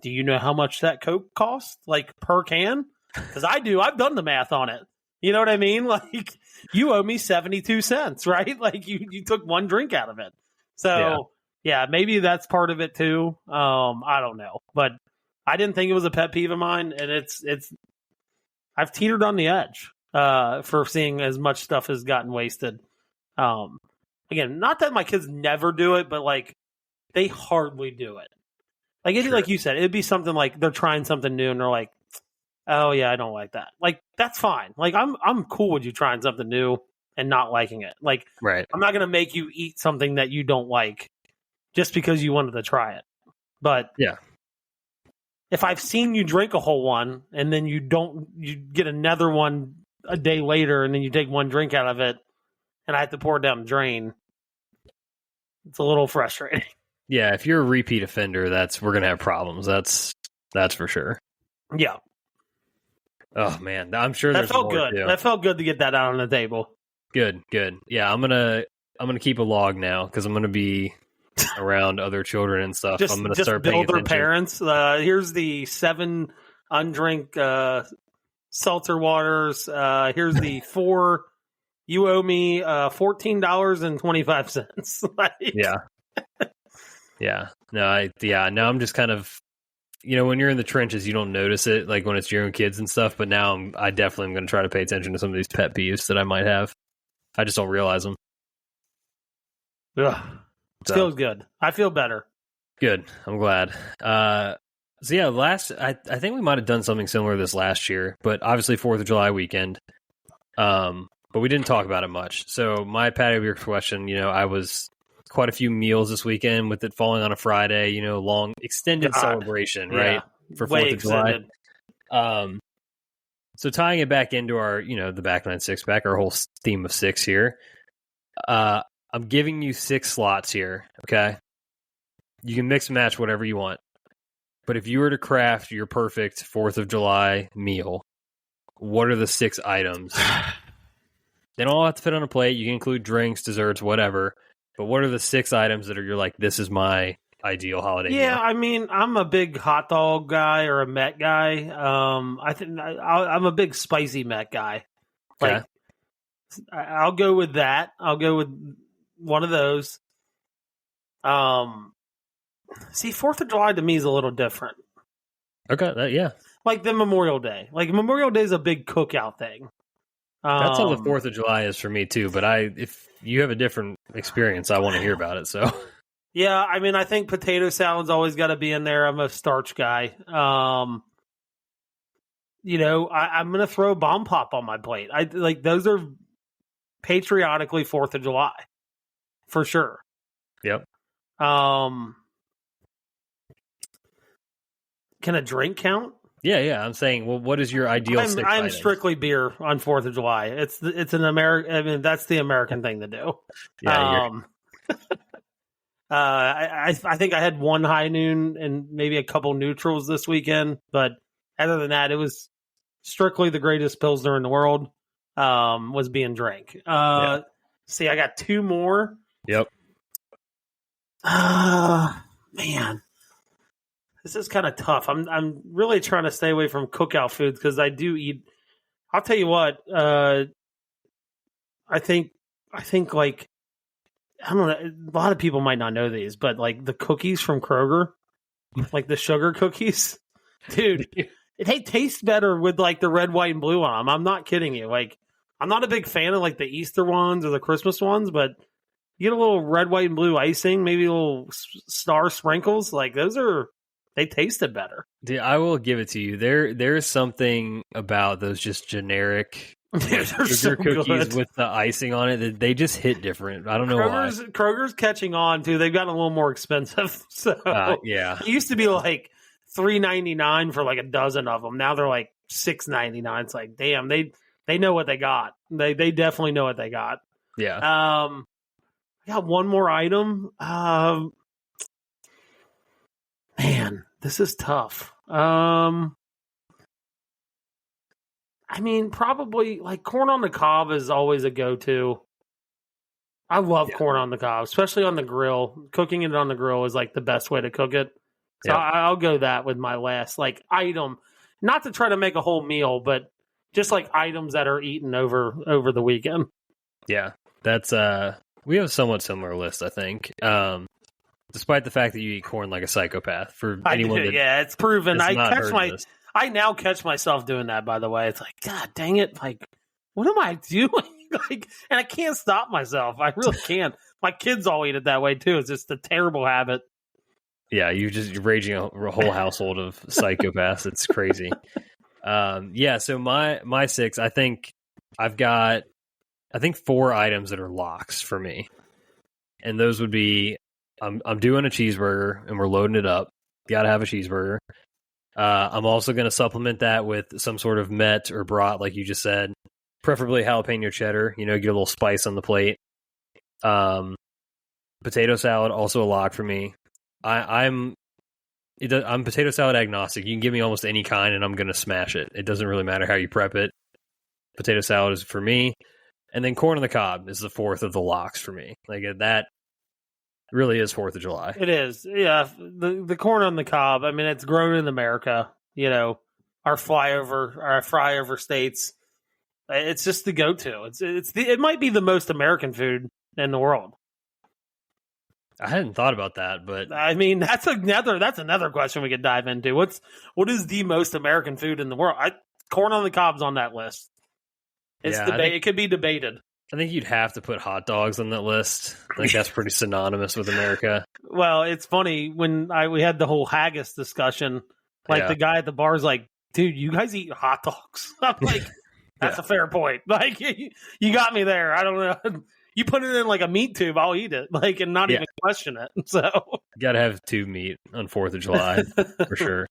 do you know how much that Coke costs, like, per can? Because I do. I've done the math on it. You know what I mean? Like, you owe me 72 cents, right? Like, you took one drink out of it. So, yeah, maybe that's part of it too. I don't know. But I didn't think it was a pet peeve of mine, and I've teetered on the edge for seeing as much stuff has gotten wasted. Again, not that my kids never do it, but, like, they hardly do it. Like, it'd be like you said, it'd be something like they're trying something new and they're like, oh yeah, I don't like that. Like, that's fine. Like, I'm cool with you trying something new and not liking it. Like, right. I'm not going to make you eat something that you don't like just because you wanted to try it. But yeah, if I've seen you drink a whole one and then you get another one a day later and then you take one drink out of it, and I have to pour it down the drain. It's a little frustrating. Yeah, if you're a repeat offender, we're gonna have problems. That's for sure. Yeah. Oh man, I'm sure that there's felt more good. too. That felt good to get that out on the table. Good. Yeah, I'm gonna keep a log now because I'm gonna be around other children and stuff. I'm gonna start paying attention. Their parents. Here's the 7 undrink seltzer waters. Here's the 4. You owe me $14.25. Yeah. No, I'm just kind of, when you're in the trenches, you don't notice it, like when it's your own kids and stuff. But now I definitely am going to try to pay attention to some of these pet peeves that I might have. I just don't realize them. Ugh. It feels good. I feel better. Good. I'm glad. I think we might have done something similar this last year, but obviously 4th of July weekend. But we didn't talk about it much. So my patio beer question, I was quite a few meals this weekend with it falling on a Friday, long extended celebration, right? For 4th of July. So tying it back into our, the back 9 6-pack, our whole theme of 6 here. I'm giving you 6 slots here, okay? You can mix and match whatever you want. But if you were to craft your perfect 4th of July meal, what are the 6 items? They don't all have to fit on a plate. You can include drinks, desserts, whatever. But what are the 6 items that you're like, this is my ideal holiday meal? I mean, I'm a big hot dog guy or a Met guy. I think I'm a big spicy Met guy. Like, I'll go with that. I'll go with one of those. See, 4th of July to me is a little different. Okay, like the Memorial Day. Like Memorial Day is a big cookout thing. That's how the 4th of July is for me too. But if you have a different experience, I want to hear about it. So yeah, I mean, I think potato salad's always got to be in there. I'm a starch guy. I'm going to throw bomb pop on my plate. I like those are patriotically 4th of July for sure. Yep. Can a drink count? Yeah. I'm saying, well, what is your ideal? I'm strictly beer on 4th of July. It's an American. I mean, that's the American thing to do. Yeah. I think I had one high noon and maybe a couple neutrals this weekend, but other than that, it was strictly the greatest pilsner in the world. Was being drank. See, I got 2 more. Yep. Man. This is kind of tough. I'm really trying to stay away from cookout foods because I do eat. I'll tell you what. I think like I don't know. A lot of people might not know these, but like the cookies from Kroger, like the sugar cookies, dude, they taste better with like the red, white, and blue on them. I'm not kidding you. Like I'm not a big fan of like the Easter ones or the Christmas ones, but you get a little red, white, and blue icing, maybe a little star sprinkles. Like they tasted better. Dude, I will give it to you. There's something about those just generic sugar cookies with the icing on it that they just hit different. I don't know why. Kroger's catching on too. They've gotten a little more expensive. So yeah, it used to be like $3.99 for like a dozen of them. Now they're like $6.99. It's like, damn, they know what they got. They definitely know what they got. Yeah. I got one more item. Man, this is tough. I mean, probably like corn on the cob is always a go-to. I love corn on the cob, especially on the grill. Cooking it on the grill is like the best way to cook it. So I'll go that with my last like item. Not to try to make a whole meal, but just like items that are eaten over the weekend. Yeah, that's we have a somewhat similar list, I think. Despite the fact that you eat corn like a psychopath, for anyone that it's proven. I now catch myself doing that. By the way, it's like, God dang it! Like, what am I doing? Like, and I can't stop myself. I really can't. My kids all eat it that way too. It's just a terrible habit. Yeah, you're raging a whole household of psychopaths. It's crazy. So my 6, I think I've got 4 items that are locks for me, and those would be I'm doing a cheeseburger and we're loading it up. Got to have a cheeseburger. I'm also going to supplement that with some sort of met or brat, like you just said. preferably jalapeno cheddar. Get a little spice on the plate. Potato salad, also a lock for me. I'm potato salad agnostic. You can give me almost any kind, and I'm going to smash it. It doesn't really matter how you prep it. Potato salad is for me. And then corn on the cob is the fourth of the locks for me. Like, that really is 4th of July. It is. Yeah. The corn on the cob, I mean, it's grown in America. Our flyover states. It's just the go-to. It might be the most American food in the world. I hadn't thought about that, but I mean, that's another question we could dive into. What is the most American food in the world? Corn on the cob's on that list. It could be debated. I think you'd have to put hot dogs on that list. I think that's pretty synonymous with America. Well, it's funny when we had the whole haggis discussion. Like the guy at the bar's like, "Dude, you guys eat hot dogs?" I'm like, "That's a fair point." Like, you got me there. I don't know. You put it in like a meat tube, I'll eat it, like, and not even question it. So, got to have tube meat on 4th of July for sure.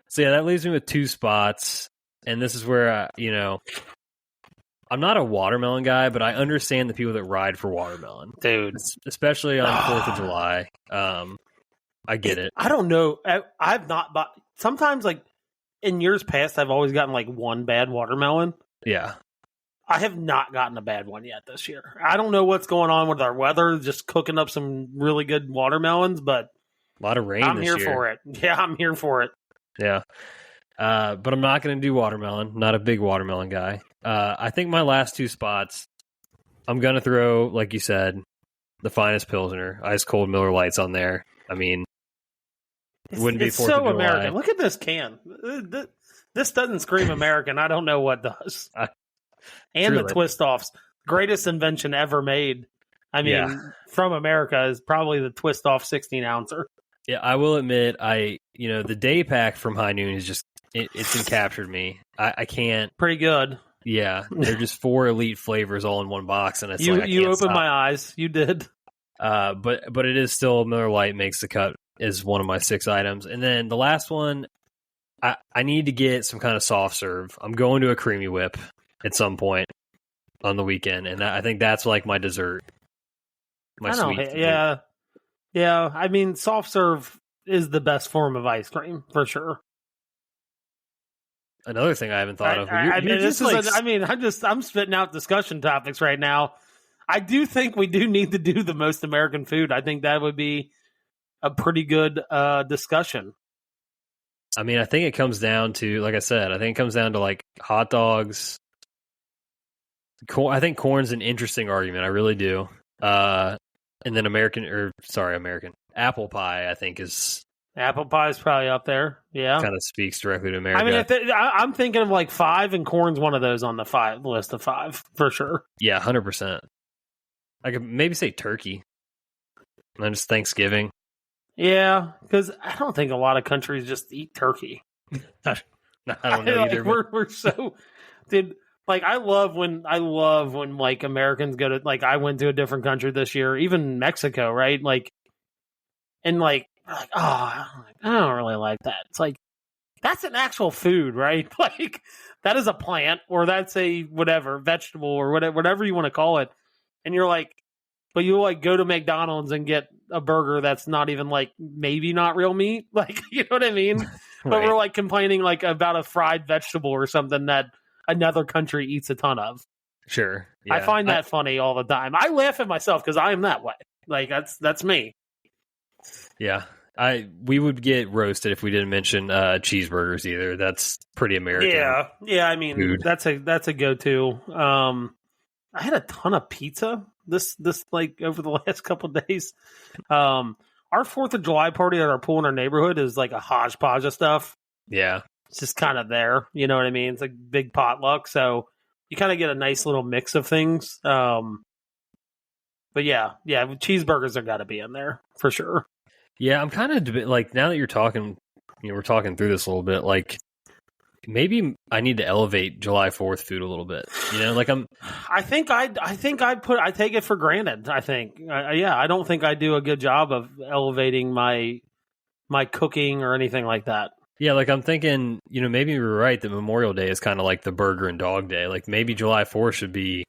So yeah, that leaves me with 2 spots, and this is where I'm not a watermelon guy, but I understand the people that ride for watermelon, dude, especially on 4th of July. I get it. I don't know. I've not bought. Sometimes, like in years past, I've always gotten like one bad watermelon. Yeah. I have not gotten a bad one yet this year. I don't know what's going on with our weather, just cooking up some really good watermelons, but a lot of rain I'm this here year. for it. Yeah, I'm here for it. Yeah. But I'm not going to do watermelon. Not a big watermelon guy. I think my last 2 spots, I'm going to throw, like you said, the finest Pilsner, ice cold Miller Lights on there. I mean, it wouldn't be 4th so of July. American. Look at this can. This doesn't scream American. I don't know what does. And the twist offs, greatest invention ever made. I mean, from America is probably the twist off 16 ouncer. Yeah, I will admit, the day pack from High Noon is just it's encaptured me. I can't. Pretty good. Yeah, they're just 4 elite flavors all in one box, and it's you opened my eyes. You did. But it is still Miller Lite makes the cut is one of my 6 items, and then the last one, I need to get some kind of soft serve. I'm going to a Creamy Whip at some point on the weekend, and I think that's like my dessert. Yeah. I mean, soft serve is the best form of ice cream for sure. Another thing I haven't thought of. I'm spitting out discussion topics right now. I do think we do need to do the most American food. I think that would be a pretty good discussion. I mean, I think it comes down to, like I said, like hot dogs. I think corn's an interesting argument. I really do. And then apple pie, I think apple pie is probably up there. Yeah, kind of speaks directly to America. I mean, I'm thinking of like 5, and corn's one of those on the list of 5 for sure. Yeah, 100%. I could maybe say turkey. And then just Thanksgiving. Yeah, because I don't think a lot of countries just eat turkey. I don't know either. We're so, dude. Like I love when like Americans go to, like, I went to a different country this year, even Mexico, right? Like, and like, I don't really like that. It's like, that's an actual food, right? Like, that is a plant, or that's a whatever vegetable, or whatever you want to call it. And you're like, but you like go to McDonald's and get a burger that's not even like maybe not real meat, like, you know what I mean? Right. But we're like complaining like about a fried vegetable or something that another country eats a ton of. Sure. Yeah. I find that funny all the time. I laugh at myself because I am that way. Like that's me. Yeah. We would get roasted if we didn't mention cheeseburgers either. That's pretty American. Yeah. I mean, food. that's a go-to. I had a ton of pizza this like over the last couple of days. Our 4th of July party at our pool in our neighborhood is like a hodgepodge of stuff. Yeah. It's just kind of there. You know what I mean? It's like big potluck. So you kind of get a nice little mix of things. But yeah, cheeseburgers have got to be in there for sure. Yeah, I'm kind of like, now that you're talking, we're talking through this a little bit, like maybe I need to elevate July 4th food a little bit. Like I take it for granted. I think, I don't think I do a good job of elevating my cooking or anything like that. Yeah, like I'm thinking, maybe we were right that Memorial Day is kind of like the burger and dog day. Like maybe July 4th should be,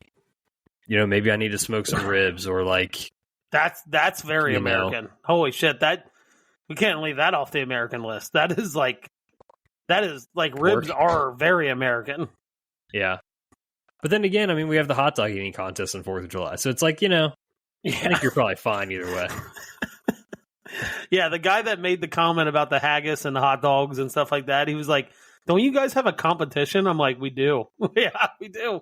maybe I need to smoke some ribs or like. That's very American. Holy shit, we can't leave that off the American list. That is like ribs are very American. Yeah. But then again, I mean, we have the hot dog eating contest on 4th of July. So it's like, I think you're probably fine either way. Yeah, the guy that made the comment about the haggis and the hot dogs and stuff like that, he was like, don't you guys have a competition? I'm like, we do. Yeah, we do.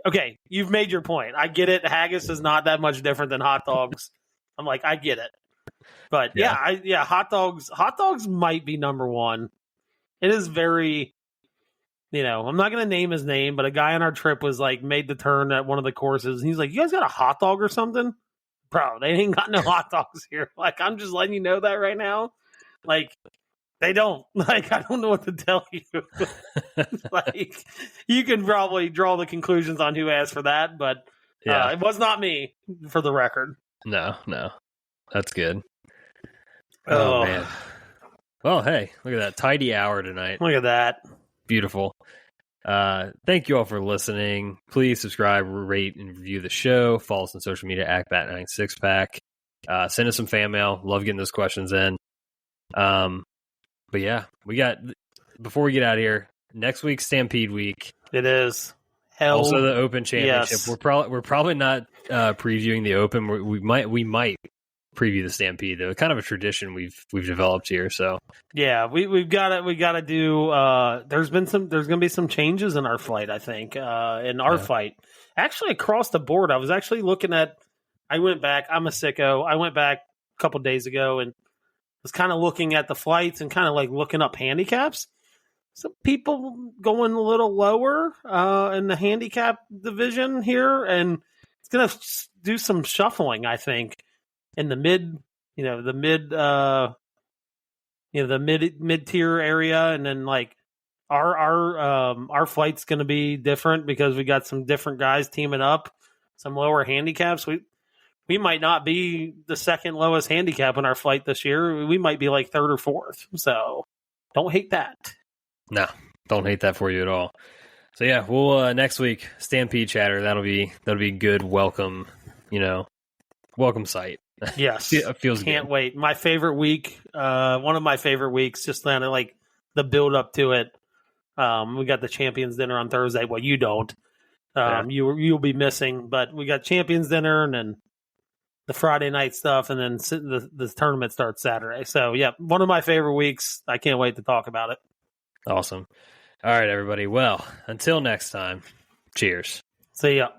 Okay, you've made your point. I get it. Haggis is not that much different than hot dogs. I'm like, I get it. But yeah, hot dogs might be number one. It is very, I'm not going to name his name, but a guy on our trip was like, made the turn at one of the courses. And he's like, you guys got a hot dog or something? Bro, they ain't got no hot dogs here. Like, I'm just letting you know that right now. Like, they don't. Like, I don't know what to tell you. Like, you can probably draw the conclusions on who asked for that, but it was not me, for the record. No. That's good. Oh, man. Well, hey, look at that. Tidy hour tonight. Look at that. Beautiful. Thank you all for listening. Please subscribe, rate, and review the show. Follow us on social media, @Bat96Pack. Send us some fan mail. Love getting those questions in. But yeah, before we get out of here, next week's Stampede Week. It is. Also the Open Championship. Yes. We're probably not previewing the Open. We might preview the Stampede, though. Kind of a tradition we've developed here. So yeah, we've got to do. There's going to be some changes in our flight. I think in our fight, actually across the board. I was actually looking at. I went back. I'm a sicko. I went back a couple days ago and was kind of looking at the flights and kind of like looking up handicaps. Some people going a little lower in the handicap division here, and it's going to do some shuffling. I think. In the mid tier area, and then like our flight's going to be different because we got some different guys teaming up, some lower handicaps. We might not be the second lowest handicap in our flight this year. We might be like third or fourth. So don't hate that. No, don't hate that for you at all. So yeah, we'll next week Stampede chatter. That'll be good. Welcome, welcome sight. Yes, it feels can't good. wait. My favorite week, one of my favorite weeks, just kind of like the build up to it. We got the Champions Dinner on Thursday. Well, you don't. You'll be missing, but we got Champions Dinner and then the Friday night stuff, and then the tournament starts Saturday. So yeah, one of my favorite weeks. I can't wait to talk about it. Awesome. All right, everybody. Well, until next time, cheers. See ya.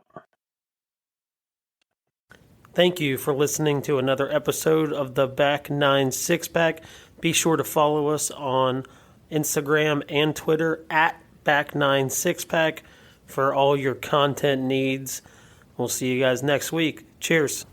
Thank you for listening to another episode of the Back 9 Six-Pack. Be sure to follow us on Instagram and Twitter @Back 9 Six-Pack for all your content needs. We'll see you guys next week. Cheers.